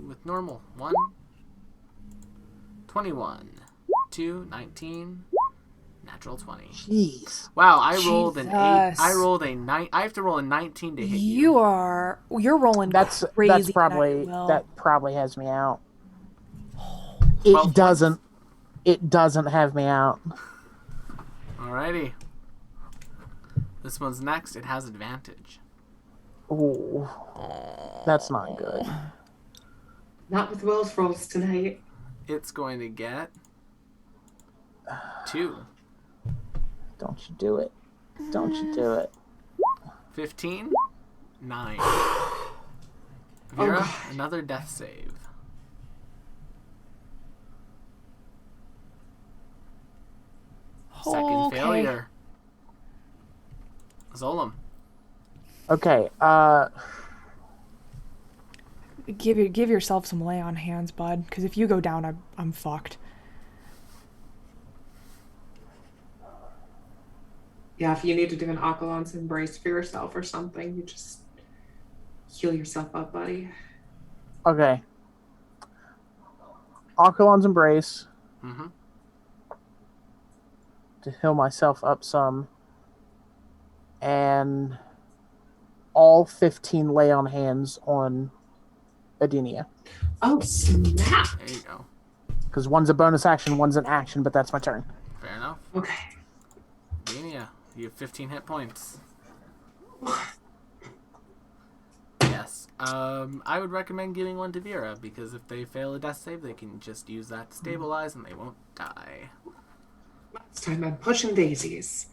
With normal. 1, 21, 2, 19, natural 20. Jeez. Wow, I rolled an 8. Jesus. I rolled a 9. I have to roll a 19 to hit you. You're rolling That's crazy. probably tonight, Will. that probably has me out. 12 It doesn't. It doesn't have me out. Alrighty. This one's next. It has advantage. Ooh, that's not good. Not with Will's rolls tonight. It's going to get 2. Don't you do it. Don't you do it. 15, 9. Vera, another death save. Second Okay. failure. Zolom. Okay. Give yourself some lay on hands, bud. Because if you go down, I'm fucked. Yeah, if you need to do an Aquilon's embrace for yourself or something, you just heal yourself up, buddy. Okay. Aquilon's embrace Mm-hmm. to heal myself up some, and all 15 lay on hands on Adenia. Oh, snap. There you go. Because one's a bonus action, one's an action, but that's my turn. Fair enough. Okay. Mania, you have 15 hit points. Yes. I would recommend giving one to Vera, because if they fail a death save, they can just use that to stabilize and they won't die. Last time I'm pushing daisies.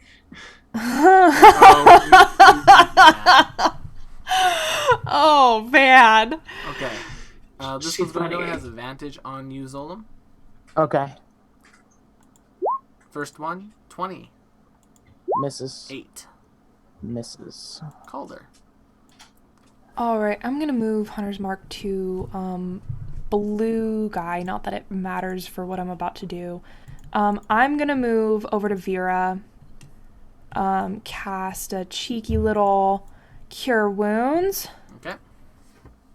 Oh, man. Okay. This She's one's going to funny. has advantage on you, Zolom. Okay. First one, 20. Misses. 8. Misses. Calder. All right, I'm gonna move Hunter's Mark to blue guy. Not that it matters for what I'm about to do. I'm gonna move over to Vera. Cast a cheeky little Cure Wounds. Okay.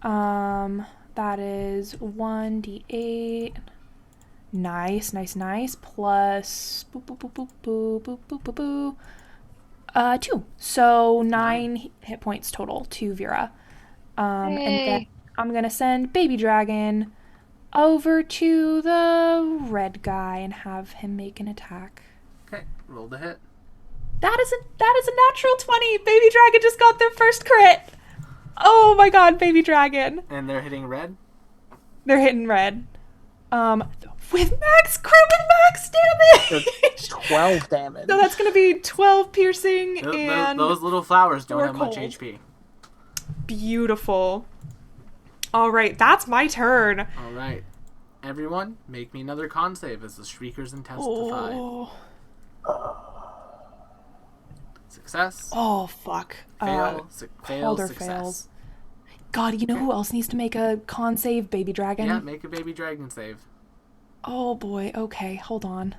That is 1d8. Nice. Plus boop boop boop boop boop boop boop boop boop. 2. So 9 hit points total to Vera. And then I'm gonna send Baby Dragon over to the red guy and have him make an attack. Okay, roll the hit. That is a natural 20. Baby Dragon just got their first crit. Oh my god, Baby Dragon. And they're hitting red? They're hitting red. With max damage. 12 damage. So that's gonna be 12 piercing and those little flowers don't have much cold. HP. Beautiful. All right, that's my turn. All right. Everyone, make me another con save as the Shriekers intensify. Oh. Success. Oh fuck. Fail. Calder Success. fails. God, you know who else needs to make a con save? Baby Dragon. Yeah, make a baby dragon save. Oh boy. Okay, hold on.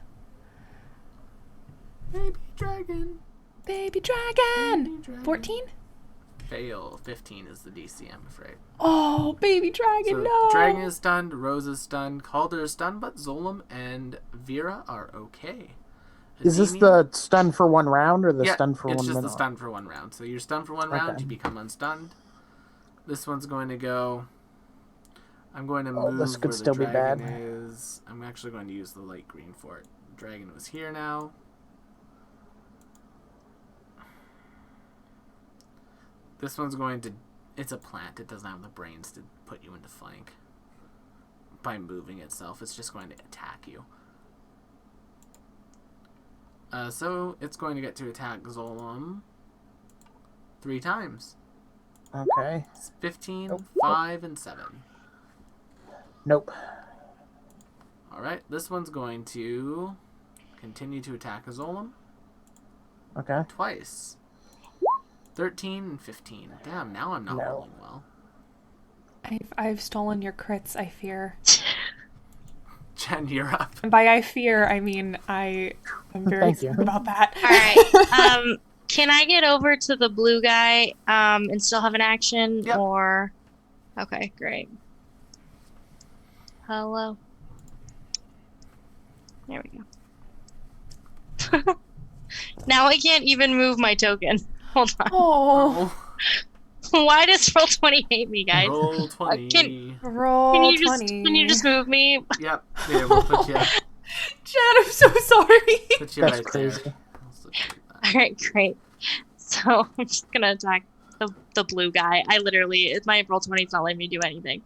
Baby dragon. Baby Dragon. Baby dragon. 14? Fail. 15 is the DC, I'm afraid. Oh, Baby Dragon, So no. Dragon is stunned, Rose is stunned, Calder is stunned, but Zolom and Vera are okay. Is this the stun for 1 round or the stun for 1 minute? It's just the stun for 1 round. So you're stunned for 1 round, you become unstunned. This one's going to go... I'm going to move this could where still the be dragon bad. is. I'm actually going to use the light green for it. Dragon was here now. This one's going to... It's a plant. It doesn't have the brains to put you into flank. By moving itself, it's just going to attack you. So it's going to get to attack Zolom 3 times. Okay. It's 15, Nope. 5, and 7. Nope. Alright, this one's going to continue to attack Zolom Okay. twice. 13 and 15. Damn, now I'm not No. rolling well. I've stolen your crits, I fear. Jen, you're up. And by I fear, I mean I'm very Thank you. concerned about that. All right. Can I get over to the blue guy and still have an action? Yep. Or okay, great. Hello. There we go. Now I can't even move my token. Hold on. Oh, Why does Roll20 hate me, guys? Roll 20. roll Can you 20. can you just move me? Yep. Yeah, we'll put you, Chad, I'm so sorry. put you That's right crazy. there. I'll substitute that. All right, great. So I'm just gonna attack the blue guy. I literally, my Roll20 is not letting me do anything.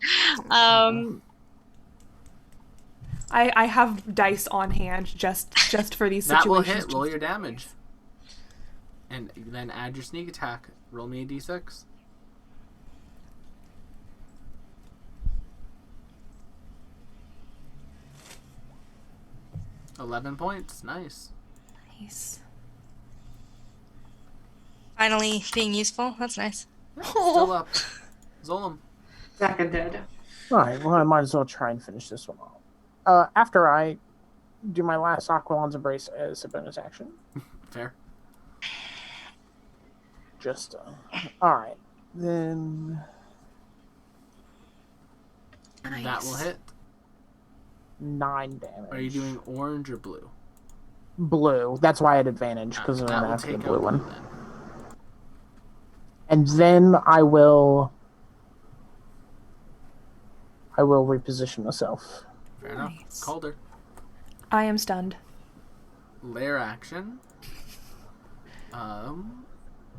I have dice on hand just for these That situations. will hit. Roll your damage. And then add your sneak attack. Roll me a d6. $11 points. Nice. Nice. Finally being useful. That's nice. Still up. Zolom. Seconded. Alright, well, I might as well try and finish this one off. After I do my last Aquilon's Embrace as a bonus action. Fair. Just, alright. Then... That will hit. 9 damage. Are you doing orange or blue? Blue. That's why I had advantage, because I'm That will after the take blue out one. blue then. And then I will reposition myself. Fair enough. Nice. Calder. I am stunned. Lair action.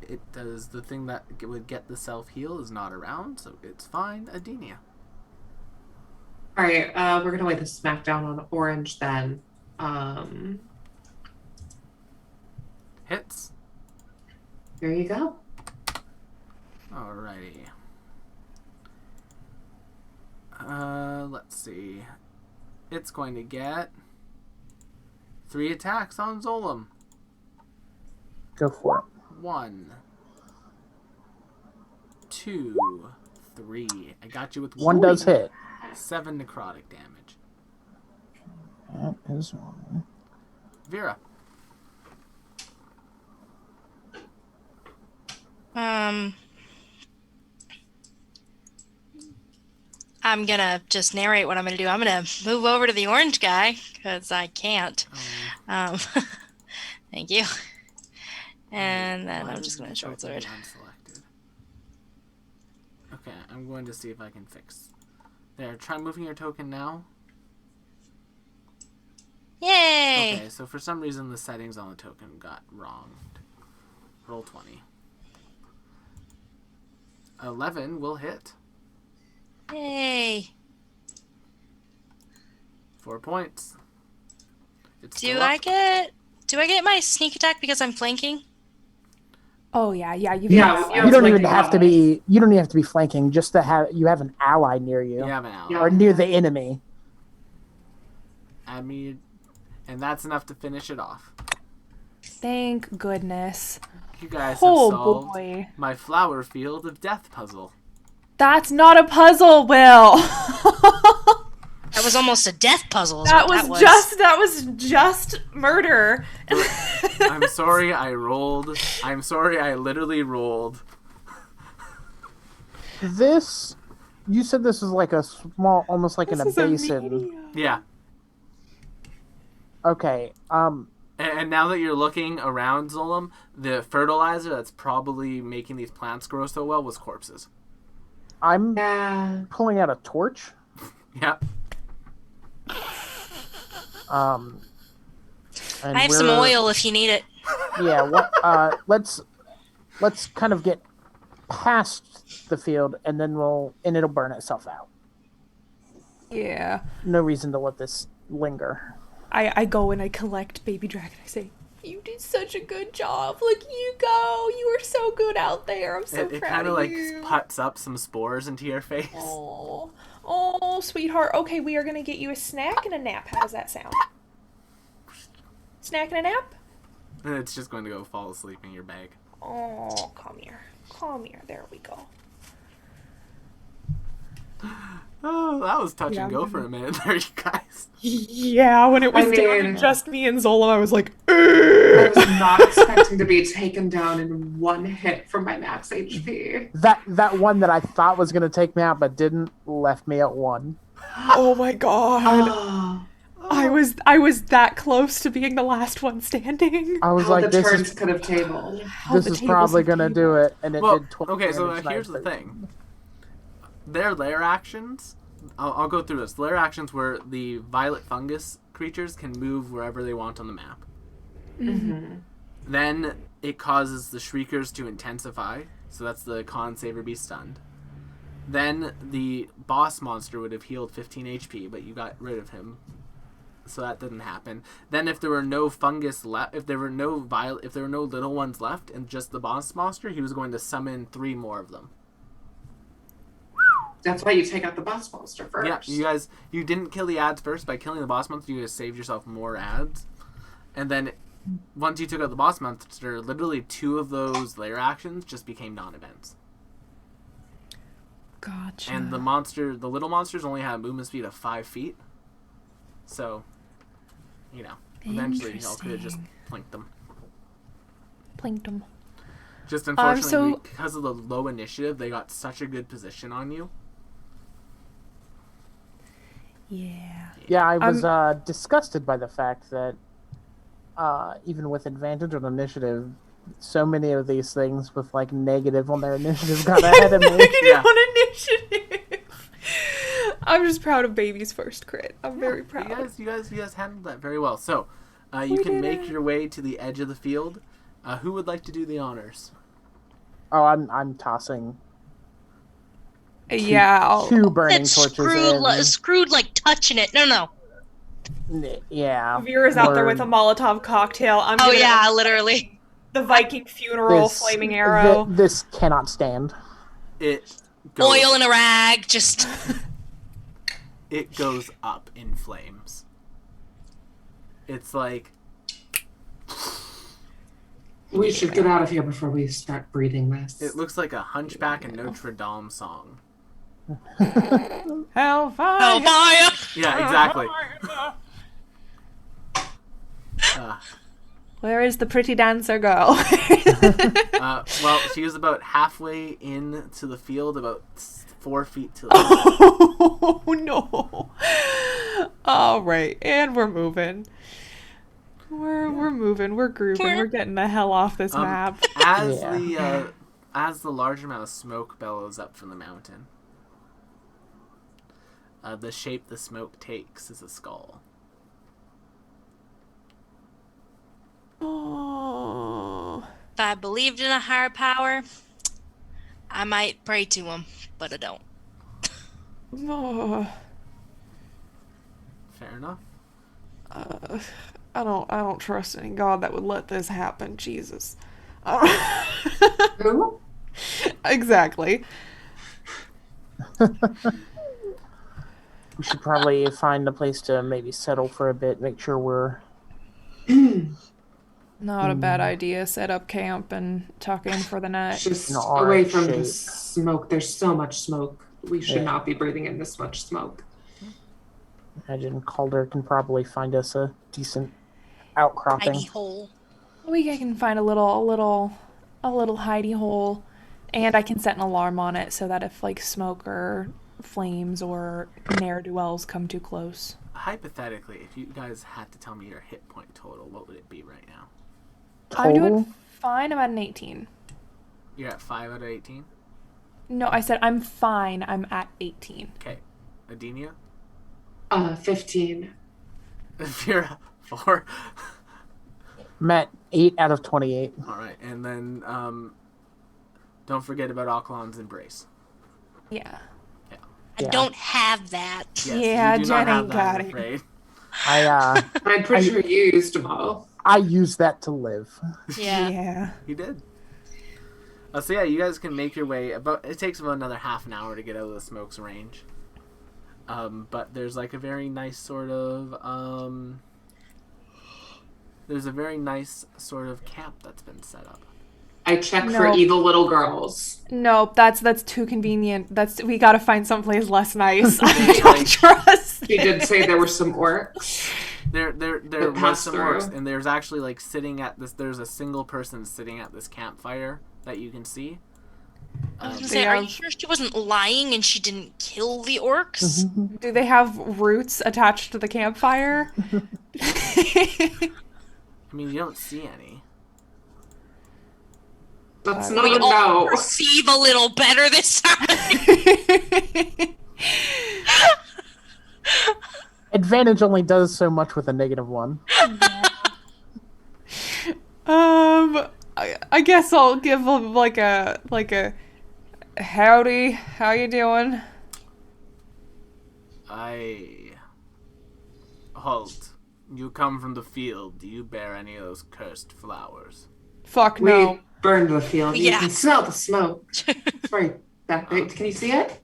It does the thing that would get the self heal is not around, so it's fine. Adenia. All right, we're gonna wait the smackdown on orange then. Hits. Here you go. Alrighty. Let's see. It's going to get 3 attacks on Zolom. Go for it. 1, 2, 3. I got you with One does hit. 7 necrotic damage. That is one. Vera. I'm gonna just narrate what I'm gonna do. I'm gonna move over to the orange guy because I can't. Thank you. And then I'm just gonna short sword. Unselected. Okay, I'm going to see if I can fix. There, try moving your token now. Yay! Okay, so for some reason the settings on the token got wronged. Roll 20. 11 will hit. Yay! 4 points. It's Do still I up. get my sneak attack because I'm flanking? Oh yeah. You You don't even have to be. You don't even have to be flanking. Just to have you have an ally near you, You have an ally. or near the enemy. I mean, and that's enough to finish it off. Thank goodness. You guys have Oh solved boy. my flower field of death puzzle. That's not a puzzle, Will. That was almost a death puzzle. That was just murder. I'm sorry I rolled. I'm sorry I literally rolled. This, you said this was like a small, almost like in a basin. Yeah. Okay. And now that you're looking around, Zolom, the fertilizer that's probably making these plants grow so well was corpses. I'm pulling out a torch. Yep. And I have some oil if you need it. Yeah. Let's kind of get past the field, and then it'll burn itself out. Yeah. No reason to let this linger. I go and I collect baby dragon. I say, you did such a good job. Look, you go. You were so good out there. I'm so It proud kind of of like you. puts up some spores into your face. Oh, sweetheart. Okay, we are going to get you a snack and a nap. How does that sound? Snack and a nap? And it's just going to go fall asleep in your bag. Oh, come here. Come here. There we go. Oh, that was touch and go for a minute there, you guys. Yeah, when it was down to just me and Zola, I was like, I was not expecting to be taken down in one hit from my max HP. That one that I thought was going to take me out but didn't left me at 1. oh my god. I was that close to being the last one standing. I was How like, the this turns is could have tabled. this is probably going to do it, and it Well, did 12 okay, so damage, here's the thing. Their lair actions, I'll go through this. Lair actions where the violet fungus creatures can move wherever they want on the map. Mm-hmm. Then it causes the shriekers to intensify, so that's the con save or be stunned. Then the boss monster would have healed 15 HP, but you got rid of him, so that didn't happen. Then if there were no fungus left, if there were no little ones left, and just the boss monster, he was going to summon 3 more of them. That's why you take out the boss monster first. Yeah, you didn't kill the ads first. By killing the boss monster, you just saved yourself more ads. And then, once you took out the boss monster, literally 2 of those lair actions just became non-events. Gotcha. And the little monsters only have a movement speed of 5 feet. So, eventually y'all could have just plinked them. Just unfortunately, because of the low initiative, they got such a good position on you. Yeah. Yeah, I was disgusted by the fact that even with advantage on initiative, so many of these things with like negative on their initiative got ahead of me. Negative on initiative. I'm just proud of baby's first crit. I'm very proud. You guys handled that very well. So, you can make your way to the edge of the field. Who would like to do the honors? Oh, I'm tossing. Yeah, two burning It's torches screwed like touching it. No. Yeah. Vera's out there with a Molotov cocktail. I'm Oh giving yeah, literally. the Viking funeral flaming arrow. This cannot stand. It goes, Oil in a rag, just. It goes up in flames. It's like We should get out of here before we start breathing this. It looks like a Hunchback and Notre Dame song. Hellfire! Hellfire! Yeah, exactly. Where is the pretty dancer girl? Well, she was about halfway into the field, about 4 feet to the left. Oh, no. All right, and we're moving. We're moving. We're grooving. We're getting the hell off this map. As the large amount of smoke bellows up from the mountain, the shape the smoke takes is a skull. Oh. If I believed in a higher power, I might pray to him, but I don't. Oh. Fair enough. I don't trust any god that would let this happen. Jesus. Who? Exactly. We should probably find a place to maybe settle for a bit, make sure we're... Not a bad idea. Set up camp and tuck in for the night. Just No, away alright, from the shape. smoke. There's so much smoke. We should Yeah. not be breathing in this much smoke. Imagine Calder can probably find us a decent outcropping. Tiny hole. We can find a little hidey hole, and I can set an alarm on it so that if like smoke or flames or ne'er-do-wells come too close. Hypothetically, if you guys had to tell me your hit point total, what would it be right now? I'm doing Total? fine. I'm at an 18. You're at 5 out of 18? No, I said I'm fine. I'm at 18. Okay. Adenia? 15. If you're at 4. I'm at 8 out of 28. Alright, and then don't forget about Aklan's Embrace. Yeah. I don't have that. Yes, Yeah, you do not Jen have ain't that, got I'm it. afraid. I'm pretty sure you used them all. I use that to live. Yeah. You did. So yeah, you guys can make your way it takes about another half an hour to get out of the smoke's range. But there's like a very nice sort of camp that's been set up. I check for No. evil little girls. No, that's too convenient. We gotta find someplace less nice. I Like- don't trust. She did say there were some orcs. There was pass some through. orcs, and there's actually like there's a single person sitting at this campfire that you can see. I was gonna They say, are you have- sure she wasn't lying and she didn't kill the orcs? Do they have roots attached to the campfire? I mean, you don't see any. That's We not We a all no. perceive a little better this time. Advantage only does so much with a -1. I guess I'll give them like a howdy. How you doing? Halt. You come from the field. Do you bear any of those cursed flowers? Fuck We no. burned the field. You Yeah. can smell the smoke. It's right back there. Can you see it?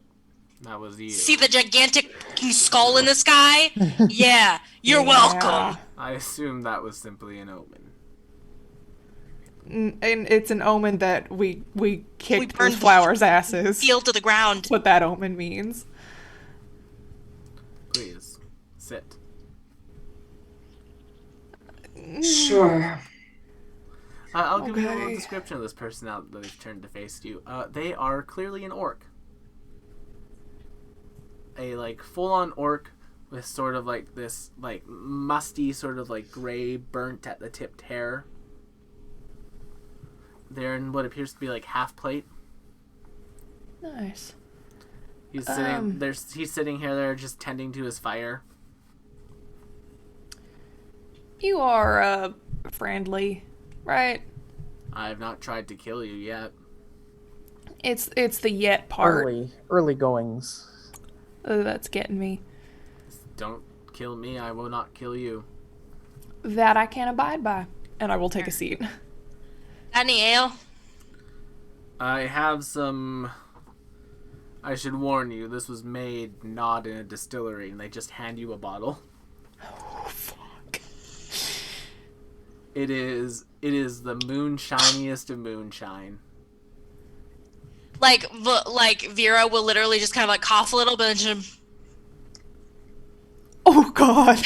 That was you. See the gigantic skull in the sky? Yeah, you're welcome. I assume that was simply an omen. And it's an omen that we kicked burned those the flowers' asses. Feel to the ground. That's what that omen means. Please, sit. Sure. I'll give you a little Okay. description of this person now that they've turned to face you. They are clearly an orc. A like full-on orc with sort of like this like musty sort of like gray burnt at the tipped hair. They're in what appears to be like half plate. Nice. He's sitting he's sitting here there just tending to his fire. You are friendly, right? I have not tried to kill you yet. It's the yet part Early goings. that's getting me. Don't kill me, I will not kill you. That I can't abide by. And I will take a seat. Any ale? I have some... I should warn you, this was made not in a distillery, and they just hand you a bottle. Oh, fuck. It is the moonshiniest of moonshine. Like Vera will literally just kind of like cough a little bit and just... Oh God.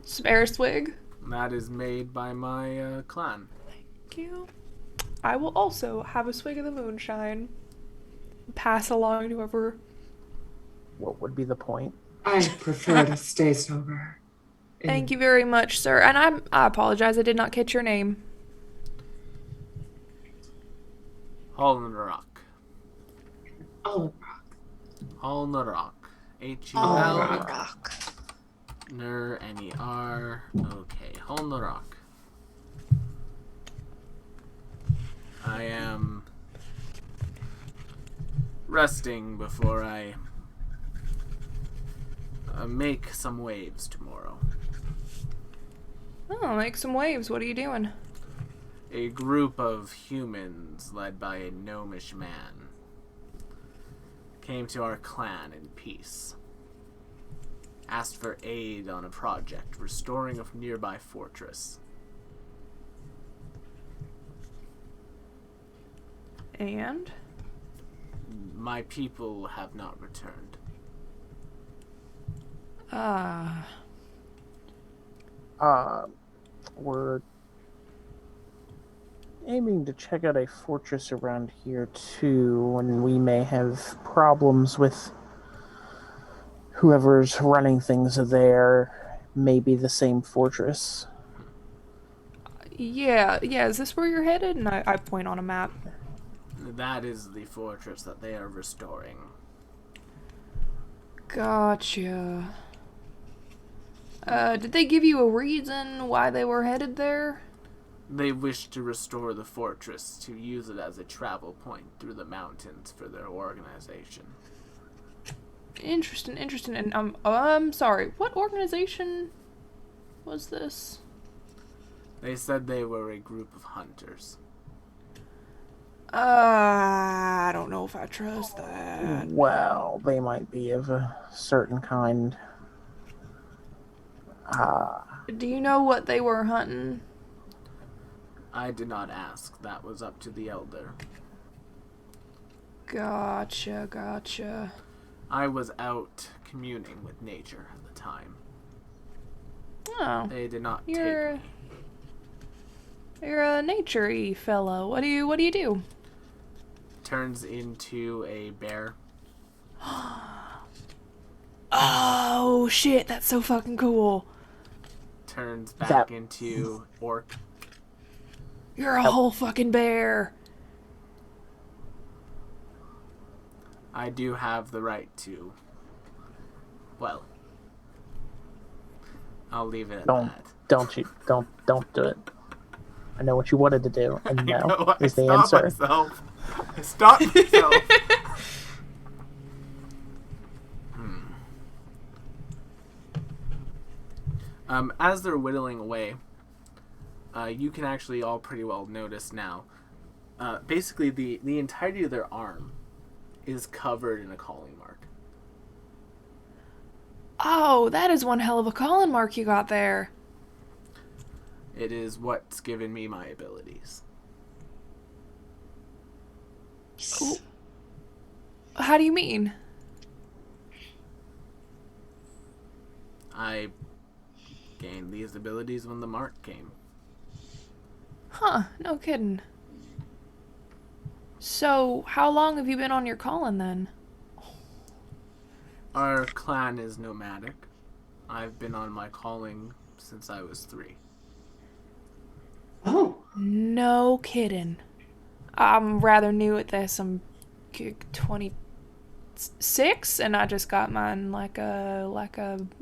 Spare swig. That is made by my clan. Thank you. I will also have a swig of the moonshine. Pass along to whoever. What would be the point? I prefer to stay sober. Thank you very much, sir. And I apologize, I did not catch your name. Hall in the Rock. Oh, Hall in the Rock. Hall H-U-L. Rock. N-E-R. Okay, Hall in the Rock. I am resting before I make some waves tomorrow. Oh, make some waves. What are you doing? A group of humans led by a gnomish man came to our clan in peace. Asked for aid on a project restoring a nearby fortress. And? My people have not returned. We're aiming to check out a fortress around here too, and we may have problems with whoever's running things there. Maybe the same fortress. Yeah, is this where you're headed? And I point on a map. That is the fortress that they are restoring. Gotcha. Did they give you a reason why they were headed there? They wish to restore the fortress to use it as a travel point through the mountains for their organization. Interesting. And I'm sorry. What organization was this? They said they were a group of hunters. I don't know if I trust that. Well, they might be of a certain kind. Do you know what they were hunting? I did not ask. That was up to the elder. Gotcha. I was out communing with nature at the time. Oh. They did not You're take me. You're a nature-y fellow. What do you do? Turns into a bear. Oh shit, that's so fucking cool. Turns back into orc. You're a whole fucking bear. I do have the right to. Well, I'll leave it at that. Don't do it. I know what you wanted to do, and no No, is the answer. I stopped myself. As they're whittling away, you can actually all pretty well notice now. Basically, the entirety of their arm is covered in a calling mark. Oh, that is one hell of a calling mark you got there. It is what's given me my abilities. Ooh. How do you mean? I gained these abilities when the mark came. Huh, no kidding. So, how long have you been on your calling then? Our clan is nomadic. I've been on my calling since I was 3. Oh. No kidding. I'm rather new at this. I'm 26 and I just got mine like a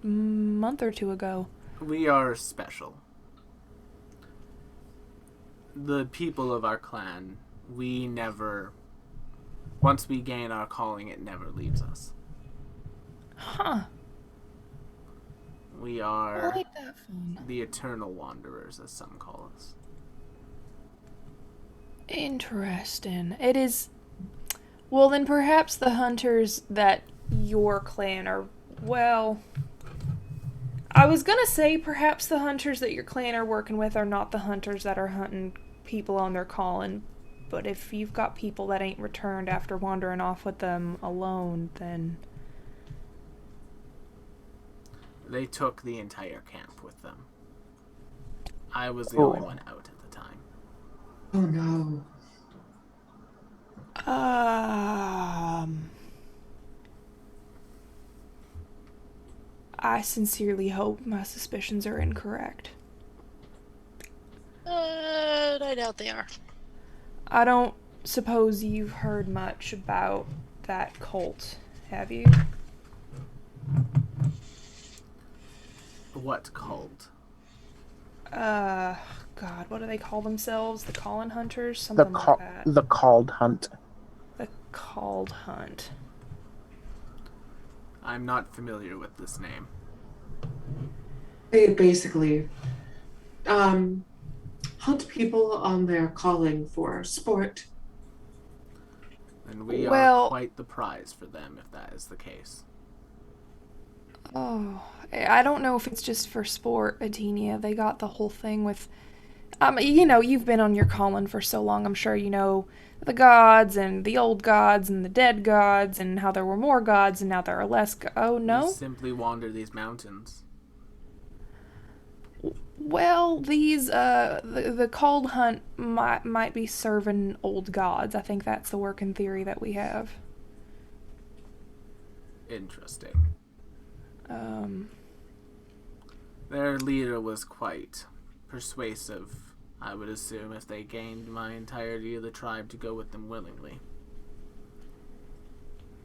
month or two ago. We are special. The people of our clan, we never... Once we gain our calling, it never leaves us. Huh. We I are like that fun. the eternal wanderers, as some call us. Interesting. It is... Well, then perhaps the hunters that your clan are... Well... I was gonna say perhaps the hunters that your clan are working with are not the hunters that are hunting people on their calling, but if you've got people that ain't returned after wandering off with them alone, then... They took the entire camp with them. I was the only one out at the time. Oh no. I sincerely hope my suspicions are incorrect. I doubt they are. I don't suppose you've heard much about that cult, have you? What cult? God, what do they call themselves? The Calling Hunters? Something like that. The Called Hunt. The Called Hunt. I'm not familiar with this name. They basically hunt people on their calling for sport. And we are quite the prize for them, if that is the case. Oh, I don't know if it's just for sport, Adenia. They got the whole thing with... you know, you've been on your calling for so long, I'm sure you know the gods and the old gods and the dead gods and how there were more gods and now there are less oh, no? We simply wander these mountains. Well, these, the Cold Hunt might be serving old gods. I think that's the working theory that we have. Interesting. Their leader was quite persuasive, I would assume, if they gained my entirety of the tribe to go with them willingly.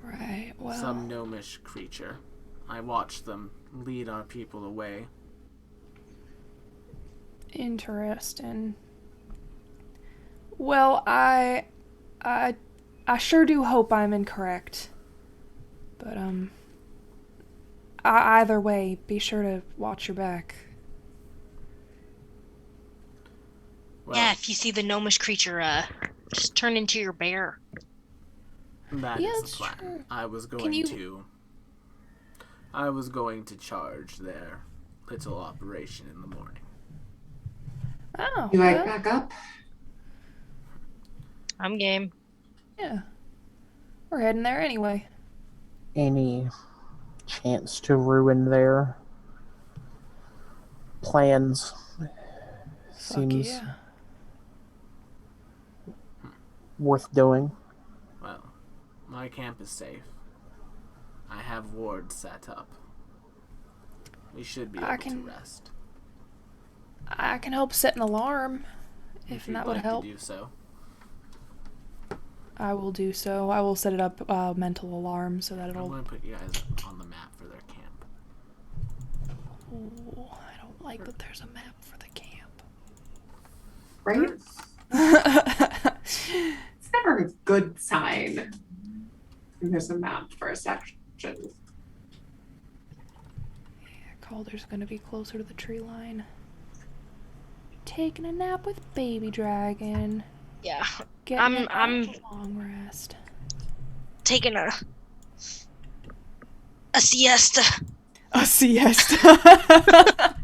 Right, well... Some gnomish creature. I watched them lead our people away. Interesting. Well, I sure do hope I'm incorrect. But, either way, be sure to watch your back. Well, yeah, if you see the gnomish creature, just turn into your bear. That is the plan. True. I was going to charge their little operation in the morning. Oh. You like back up? I'm game. Yeah. We're heading there anyway. Any chance to ruin their plans? Seems worth doing. Well, my camp is safe. I have wards set up. We should be able to rest. I can help set an alarm, if that would help. To do so. I will do so. I will set it up mental alarm so that it'll... I'm going to put you guys on the map for their camp. Ooh, I don't like that there's a map for the camp. Right? It's never a good sign when there's a map for a section. Yeah, Calder's going to be closer to the tree line. Taking a nap with Baby Dragon. Yeah, I'm a long rest. Taking a siesta. A siesta.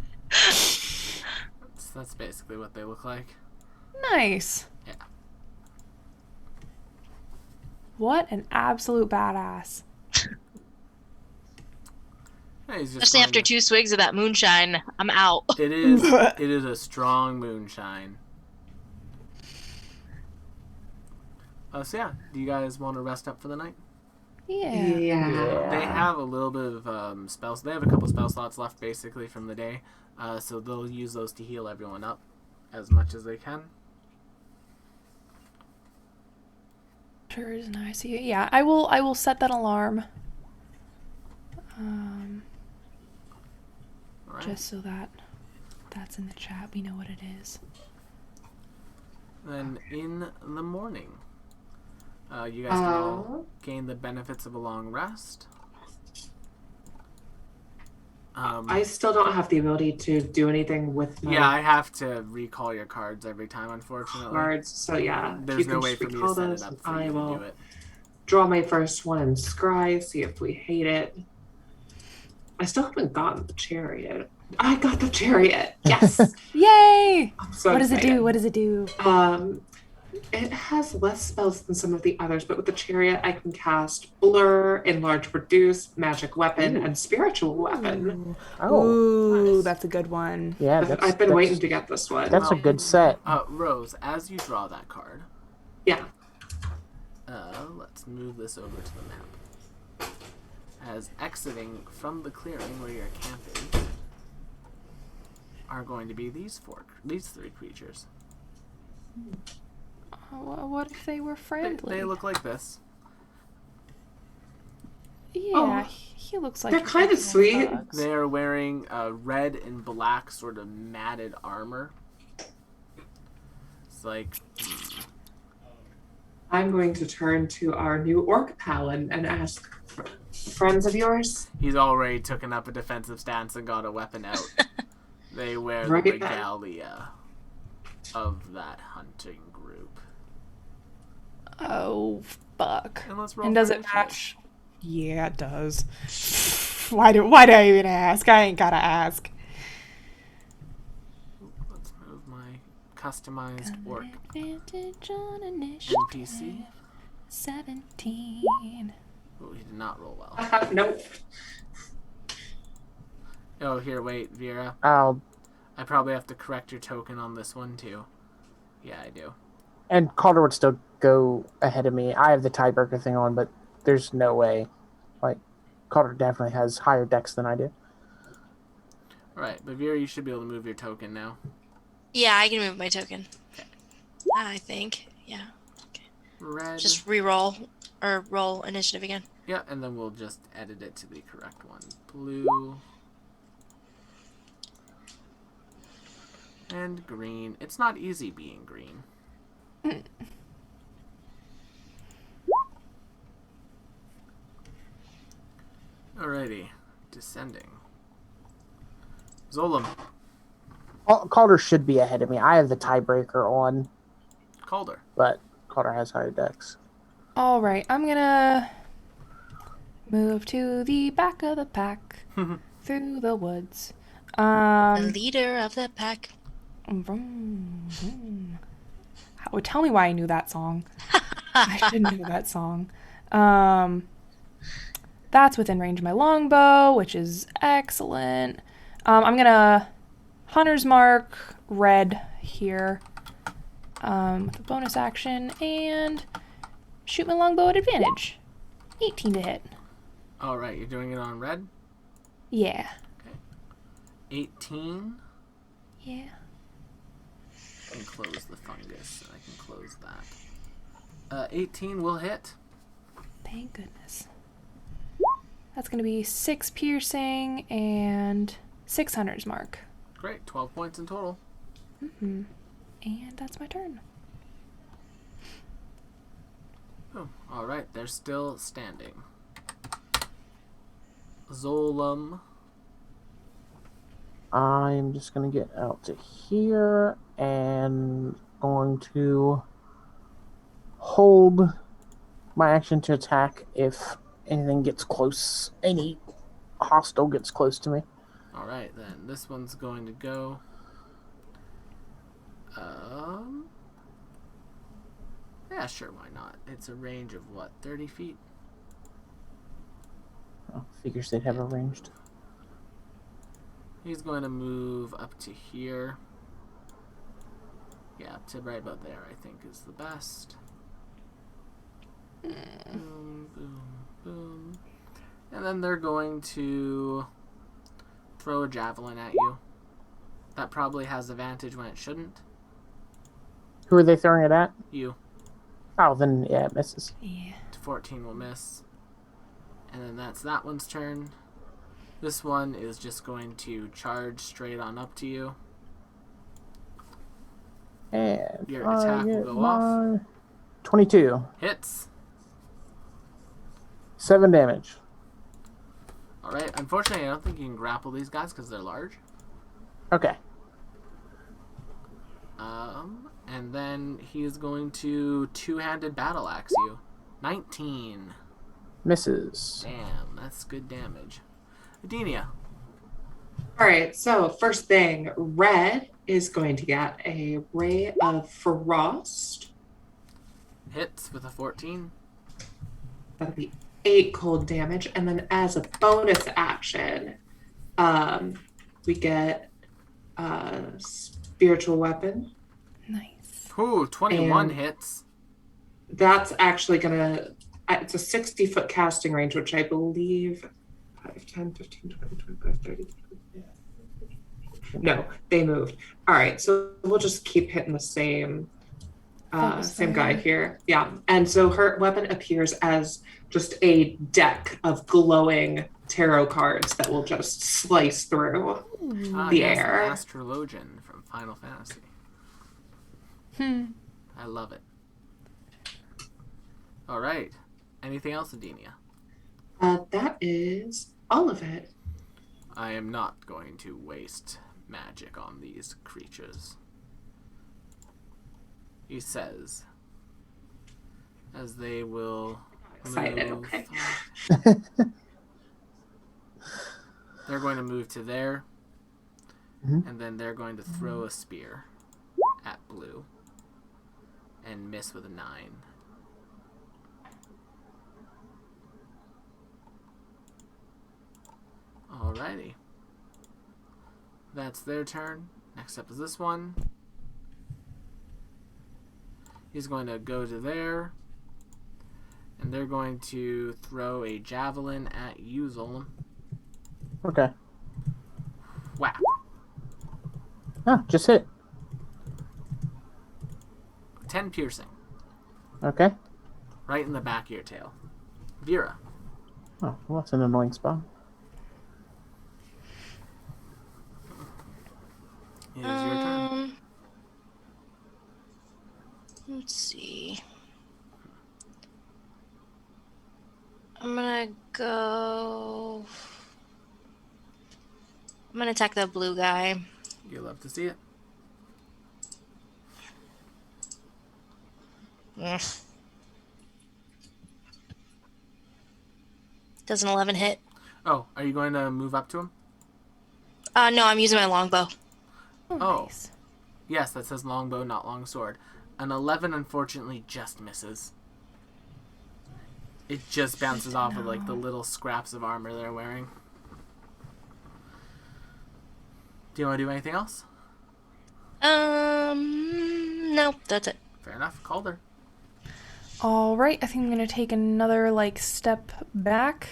That's basically what they look like. Nice. Yeah. What an absolute badass. Especially after 2 swigs of that moonshine, I'm out. It is a strong moonshine. So yeah, do you guys want to rest up for the night? Yeah. They have a little bit of spells. They have a couple spell slots left basically from the day, so they'll use those to heal everyone up as much as they can. Sure is nice. Yeah, I will set that alarm. Right. Just so that's in the chat. We know what it is. Then in the morning, you guys can all gain the benefits of a long rest. I still don't have the ability to do anything with my I have to recall your cards every time, unfortunately. cards. So yeah, there's no way for me to set it up for you to do it. Draw my first one and scry, see if we hate it. I still haven't gotten the chariot. I got the chariot. Yes. Yay! I'm so What does it excited. do? What does it do? It has less spells than some of the others, but with the chariot, I can cast Blur, Enlarge Reduce, Magic Weapon, and Spiritual Weapon. Ooh, nice. that's a good one. Yeah, I've been waiting to get this one. That's a good set. Rose, as you draw that card, Yeah. let's move this over to the map. As exiting from the clearing where you're camping are going to be these three creatures. What if they were friendly? They look like this. Yeah, he looks like They're kind of sweet. They are wearing red and black sort of matted armor. It's like... I'm going to turn to our new orc paladin and ask, friends of yours? He's already taken up a defensive stance and got a weapon out. They wear Right the then. regalia of that hunting group. Oh, fuck. And let's roll And does for it initiative. match? Yeah, it does. Why do I even ask? I ain't gotta ask. Let's move my customized orc Advantage on initiative. NPC. 17. Oh, he did not roll well. Nope. Oh, here, wait, Vera. Oh, I probably have to correct your token on this one, too. Yeah, I do. and Calder would still go ahead of me. I have the tiebreaker thing on, but there's no way. Like, Calder definitely has higher decks than I do. Alright, but Vera, you should be able to move your token now. Yeah, I can move my token. I think. Yeah. Red. Just re-roll or roll initiative again. Yeah, and then we'll just edit it to the correct one. Blue. And green. It's not easy being green. Alrighty. Descending. Zolom. Calder should be ahead of me. I have the tiebreaker on, Calder. but Calder has higher decks. All right, I'm gonna move to the back of the pack through the woods. The leader of the pack. Vroom, vroom. Tell me why I knew that song. I didn't know that song. That's within range of my longbow, which is excellent. I'm gonna Hunter's Mark red here with a bonus action and shoot my longbow at advantage. 18 to hit. Alright, you're doing it on red? Yeah. 18. Yeah. I can close the fungus. I can close that. 18 will hit. Thank goodness. That's going to be 6 piercing and 6 Hunter's Mark. Great, 12 points in total. And that's my turn. Oh, alright, they're still standing. Zolom. I'm just going to get out to here and going to hold my action to attack if anything gets close. Any hostile gets close to me. Alright, then. This one's going to go... Yeah, sure, why not? It's a range of, what, 30 feet? Oh, figures they'd have a ranged. He's going to move up to here. Yeah, up to right about there, I think, is the best. Boom, boom, boom. And then they're going to throw a javelin at you. That probably has advantage when it shouldn't. Who are they throwing it at? You. Oh, then yeah, it misses. Yeah. 14 will miss. And then that's that one's turn. This one is just going to charge straight on up to you. And Your attack will go off. 22. Hits. 7 damage. Alright, unfortunately I don't think you can grapple these guys because they're large. Okay. And then he is going to two-handed battle axe you. 19. Misses. Damn, that's good damage. Adenia. All right, so first thing, red is going to get a ray of frost. Hits with a 14. That'll be 8 cold damage. And then as a bonus action, we get a spiritual weapon. Nice. Ooh, 21 And- hits. That's actually gonna, it's a 60-foot casting range, which I believe 5, 10, 15, 20, 25, 30. No, they moved. All right, so we'll just keep hitting the same Focus same on guy her. here. Yeah. And so her weapon appears as just a deck of glowing tarot cards that will just slice through the Yes, air. an astrologian from Final Fantasy. I love it. All right. Anything else, Adenia? That is all of it. I am not going to waste magic on these creatures. He says, as they will Excited, move. okay. They're going to move to there, Mhm. and then they're going to throw a spear at blue and miss with a 9. Alrighty. That's their turn. Next up is this one. He's going to go to there. And they're going to throw a javelin at Yuzul. Okay. Whap. Ah, just hit. 10 piercing. Okay. Right in the back of your tail. Vera. Oh, well, that's an annoying spot. It is your turn. Let's see. I'm gonna attack the blue guy. You love to see it. Mm. Does an 11 hit? Oh, are you going to move up to him? No, I'm using my longbow. Oh. Nice. Yes, that says longbow, not longsword. An 11 unfortunately just misses. It just bounces off of like the little scraps of armor they're wearing. Do you want to do anything else? No, that's it. Fair enough. Calder. All right, I think I'm gonna take another step back.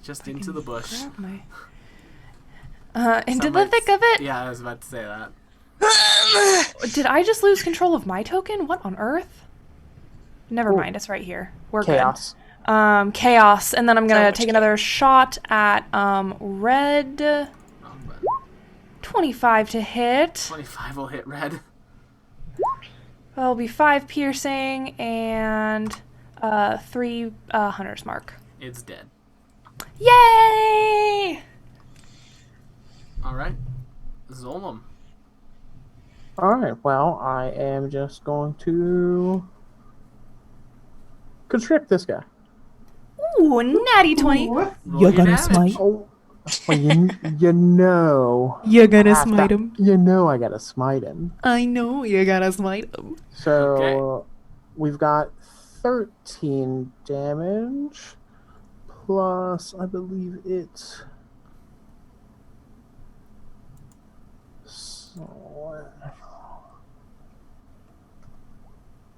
Just into the bush. Grab my. Into Some the might thick of it. Yeah, I was about to say that. Did I just lose control of my token? What on earth? Never Ooh. mind, it's right here. We're Chaos. good. Chaos, and then I'm So gonna much take another shot at red. Wrong button. 25 to hit. 25 will hit red. That'll be 5 piercing and 3 hunter's mark. It's dead. Yay! Alright. Zolom. Alright, well, I am just going to constrict this guy. Ooh, natty 20. Roll You're your gonna damage. smite. Oh, well, you know. You're gonna I have smite to- him. You know I gotta smite him. I know you're gonna smite him. So we've got 13 damage plus, I believe it's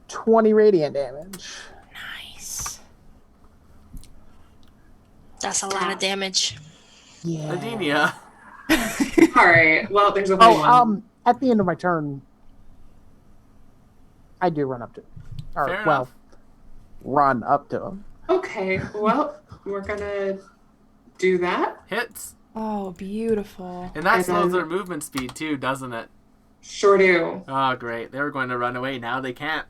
20 radiant damage. Nice. That's a lot of damage. Yeah. Adenia. All right. Well, there's only one. At the end of my turn, I do run up to him. Or, Fair well, enough. run up to him. Okay. Well, we're gonna do that. Hits. Oh, beautiful. And that And slows then- their movement speed too, doesn't it? Sure do. Oh, great. They were going to run away. Now they can't.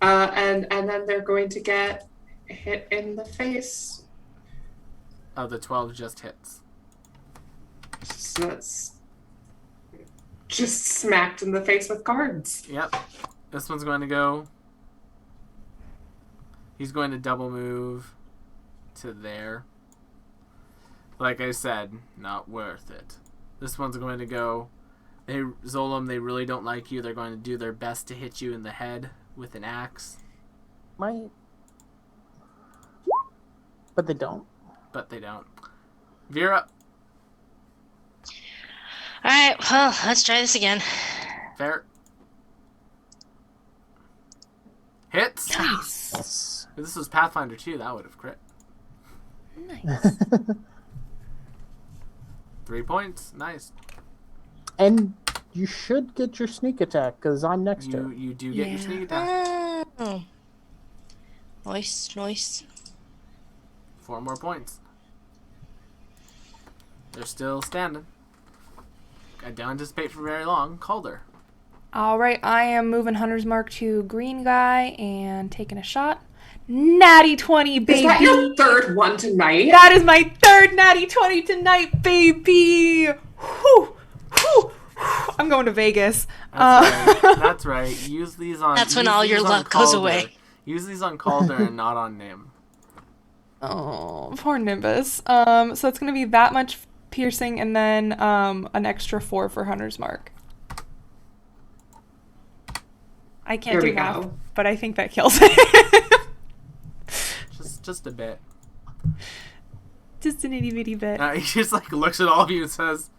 And then they're going to get hit in the face. Oh, the 12 just hits. So that's just smacked in the face with cards. Yep. This one's going to go. He's going to double move to there. Like I said, not worth it. This one's going to go... Zolom, they really don't like you. They're going to do their best to hit you in the head with an axe. Might. But they don't. But they don't. Vera. Alright, well, let's try this again. Fair. Hits. Nice. Yes. If this was Pathfinder 2, that would have crit. Nice. 3 points. Nice. And you should get your sneak attack because I'm next to it. You do get your sneak attack. Oh. Nice. 4 more points. They're still standing. I don't anticipate for very long. Calder. All right, I am moving Hunter's Mark to green guy and taking a shot. Natty 20, baby. Is that your third one tonight? That is my third natty 20 tonight, baby. Whew. I'm going to Vegas. That's right. Use these on. That's when all your luck goes away. Use these on Calder and not on Nim. Oh, poor Nimbus. So it's going to be that much piercing and then an extra 4 for Hunter's Mark. I can't There do we math, go. but I think that kills it. Just a bit. Just an itty bitty bit. He just like looks at all of you and says,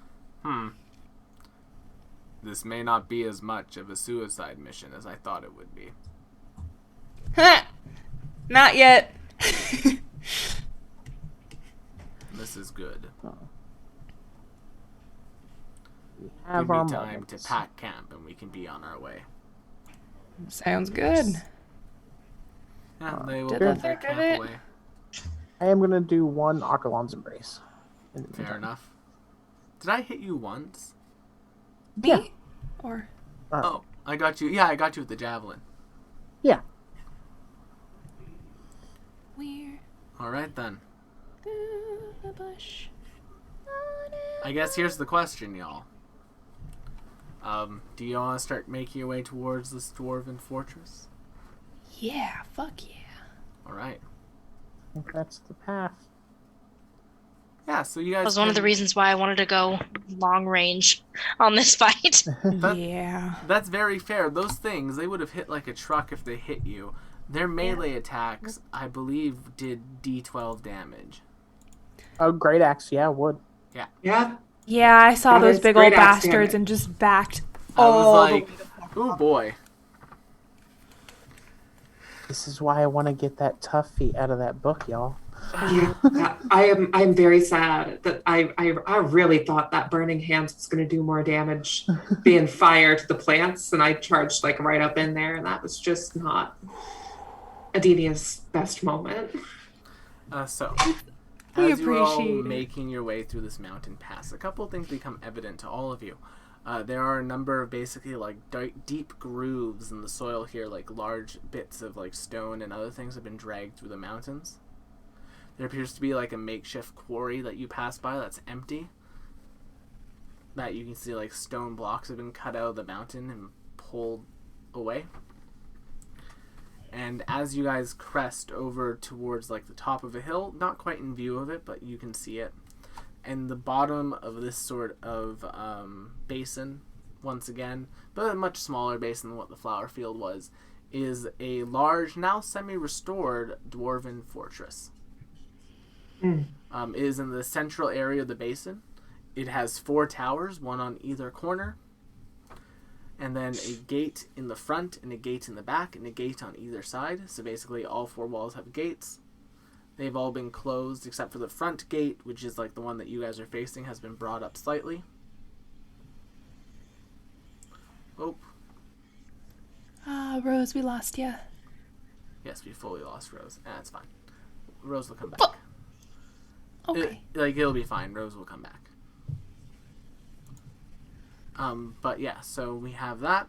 this may not be as much of a suicide mission as I thought it would be. Not yet. This is good. We Give have me our time moments. to pack camp and we can be on our way. Sounds good. Yeah, they will Did put it, their did camp it. away. I am going to do one Akalon's Embrace. in the Fair meantime. enough. Did I hit you once? Me? Yeah. Or Oh, I got you. Yeah, I got you with the javelin. Yeah. we're All right then. through the bush. I guess here's the question, y'all. Do you want to start making your way towards this Dwarven Fortress? Yeah, fuck yeah. All right. I think that's the path. Yeah, so you guys That was one of the reasons why I wanted to go long range on this fight. Yeah. That's very fair. Those things, they would have hit like a truck if they hit you. Their melee attacks, I believe, did D12 damage. Oh, great axe. Yeah, wood. Yeah. Yeah, I saw That those is big old great axe bastards damage. and just backed I was all like, the ooh boy. This is why I want to get that tough feat out of that book, y'all. Yeah. I'm very sad that I really thought that burning hands was going to do more damage being fire to the plants, and I charged like right up in there, and that was just not Adenia's best moment. So, We as you're all appreciate it. making your way through this mountain pass, a couple of things become evident to all of you. There are a number of basically like deep grooves in the soil here, like large bits of like stone and other things have been dragged through the mountains. There appears to be like a makeshift quarry that you pass by that's empty. That you can see like stone blocks have been cut out of the mountain and pulled away. And as you guys crest over towards like the top of a hill, not quite in view of it, but you can see it. And the bottom of this sort of basin, once again, but a much smaller basin than what the flower field was, is a large, now semi-restored Dwarven Fortress. It is in the central area of the basin. It has 4 towers, one on either corner, and then a gate in the front, and a gate in the back, and a gate on either side. So basically all 4 walls have gates. They've all been closed except for the front gate, which is like the one that you guys are facing, has been brought up slightly. Oh, Rose, we lost ya. yes, we fully lost Rose. That's fine. Rose will come back. Oh. Okay. It'll be fine. Rose will come back. But yeah, so we have that.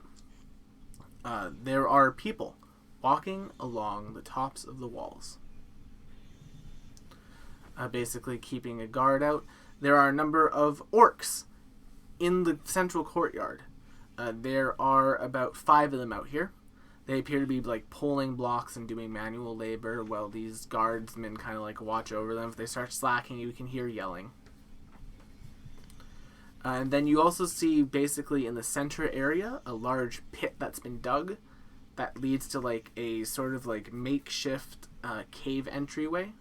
There are people walking along the tops of the walls. Basically keeping a guard out. There are a number of orcs in the central courtyard. There are about 5 of them out here. They appear to be like pulling blocks and doing manual labor while these guardsmen kind of like watch over them. If they start slacking, you can hear yelling. And then you also see, basically, in the center area, a large pit that's been dug that leads to, like, a sort of, like, makeshift cave entryway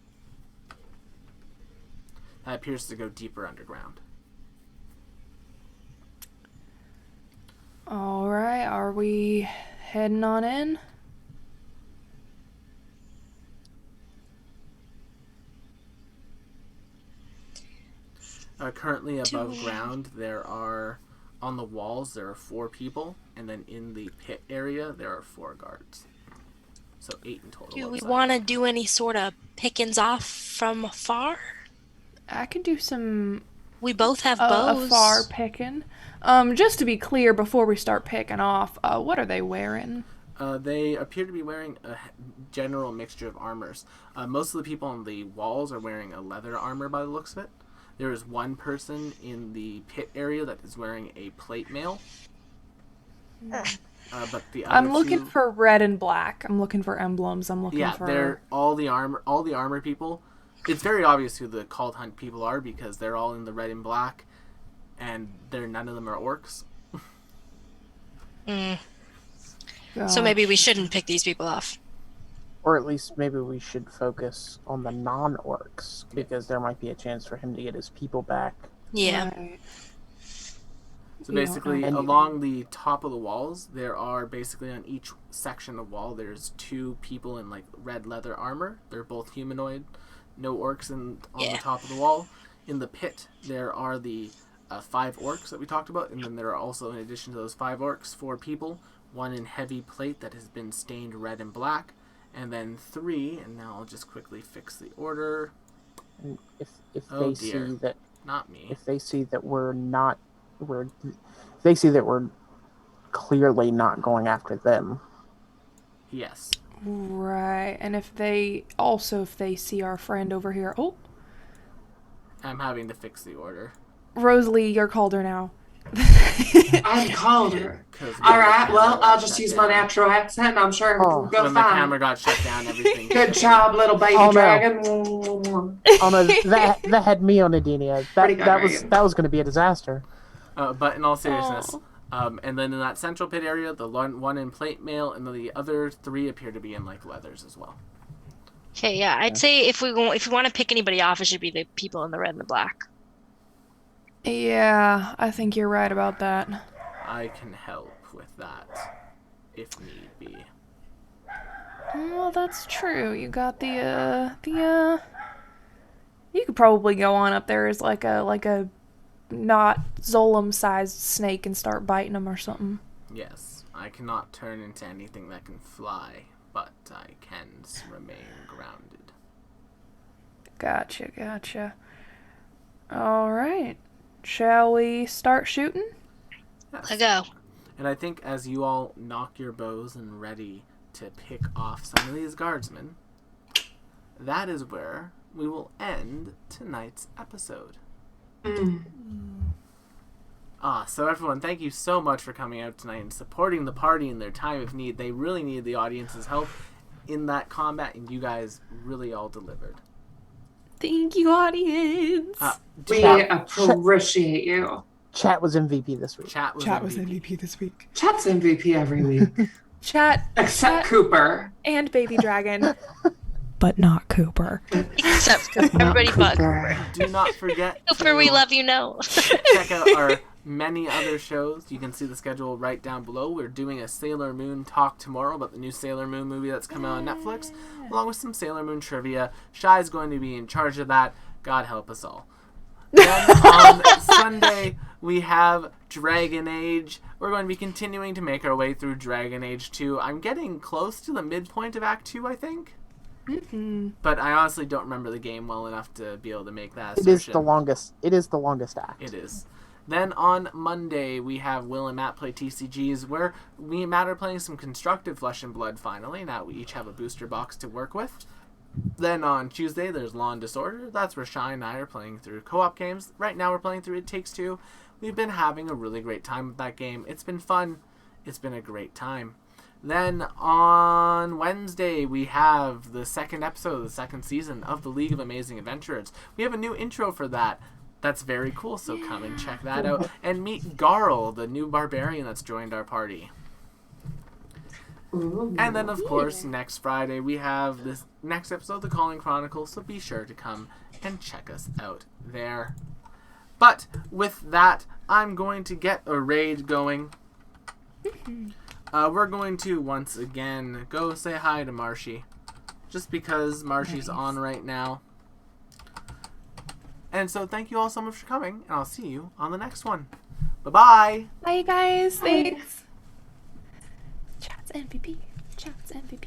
that appears to go deeper underground. All right, are we heading on in? Currently above ground, on the walls, there are 4 people, and then in the pit area, there are 4 guards. So 8 in total. Do we outside. want to do any sort of pickings off from afar? I could do some We both have bows. afar picking. Just to be clear, before we start picking off, what are they wearing? They appear to be wearing a general mixture of armors. Most of the people on the walls are wearing a leather armor by the looks of it. There is one person in the pit area that is wearing a plate mail. But the other I'm looking two, for red and black. I'm looking for emblems. I'm looking for... they're all the armor people. It's very obvious who the Called Hunt people are because they're all in the red and black, and none of them are orcs. So maybe we shouldn't pick these people off. Or at least maybe we should focus on the non-orcs, because there might be a chance for him to get his people back. Yeah. Right. So basically, along the top of the walls, there are basically on each section of wall, there's 2 people in like red leather armor. They're both humanoid, no orcs on the top of the wall. In the pit, there are the 5 orcs that we talked about, and then there are also, in addition to those 5 orcs, 4 people, 1 in heavy plate that has been stained red and black, and then 3, and now I'll just quickly fix the order. And if Oh, they dear. see that Not me. if they see that they see that we're clearly not going after them. Yes. Right, and if they see our friend over here... Oh, I'm having to fix the order. Rosalie, you're called her now. I've called her. All right, well, I'll just use my natural accent. I'm sure it'll go When the fine. camera got shut down, everything. Good job, little baby Oh, no. dragon. Oh no, that had me on Adenia. Pretty good, That right? was going to be a disaster. But in all seriousness, and then in that central pit area, the one in plate mail, and then the other 3 appear to be in like leathers as well. Okay, yeah. I'd say if we want to pick anybody off, it should be the people in the red and the black. Yeah, I think you're right about that. I can help with that, if need be. Well, that's true. You got you could probably go on up there as like a not Zolom-sized snake and start biting them or something. Yes, I cannot turn into anything that can fly, but I can remain grounded. Gotcha. All right. Shall we start shooting? Yes. Let's go. And I think as you all knock your bows and ready to pick off some of these guardsmen, that is where we will end tonight's episode. So everyone, thank you so much for coming out tonight and supporting the party in their time of need. They really needed the audience's help in that combat, and you guys really all delivered. Thank you, audience. We appreciate you. Chat was MVP this week. Chat was MVP this week. Chat's MVP every week. Chat Except Cooper. and Baby Dragon. But not Cooper. Except everybody but Cooper. Do not forget Cooper, we love you, no. check out our many other shows. You can see the schedule right down below. We're doing a Sailor Moon talk tomorrow about the new Sailor Moon movie that's coming out on Netflix, along with some Sailor Moon trivia. Shy's going to be in charge of that. God help us all. Then on Sunday, we have Dragon Age. We're going to be continuing to make our way through Dragon Age 2. I'm getting close to the midpoint of Act 2, I think. Mm-hmm. But I honestly don't remember the game well enough to be able to make that It assertion. is the longest act. It is. Then on Monday, we have Will and Matt play TCGs, where we and Matt are playing some constructive Flesh and Blood finally. Now we each have a booster box to work with. Then on Tuesday, there's Law and Disorder. That's where Shy and I are playing through co-op games. Right now, we're playing through It Takes Two. We've been having a really great time with that game. It's been fun. It's been a great time. Then on Wednesday, we have the second episode of the second season of the League of Amazing Adventurers. We have a new intro for that. That's very cool, so come and check that out. And meet Garl, the new barbarian that's joined our party. Ooh. And then, of course, next Friday, we have this next episode of the Calling Chronicle, so be sure to come and check us out there. But with that, I'm going to get a raid going. We're going to, once again, go say hi to Marshy. Just because Marshy's on right now. And so thank you all so much for coming, and I'll see you on the next one. Bye-bye! Bye, guys. Thanks. Chats MVP. Chats MVP.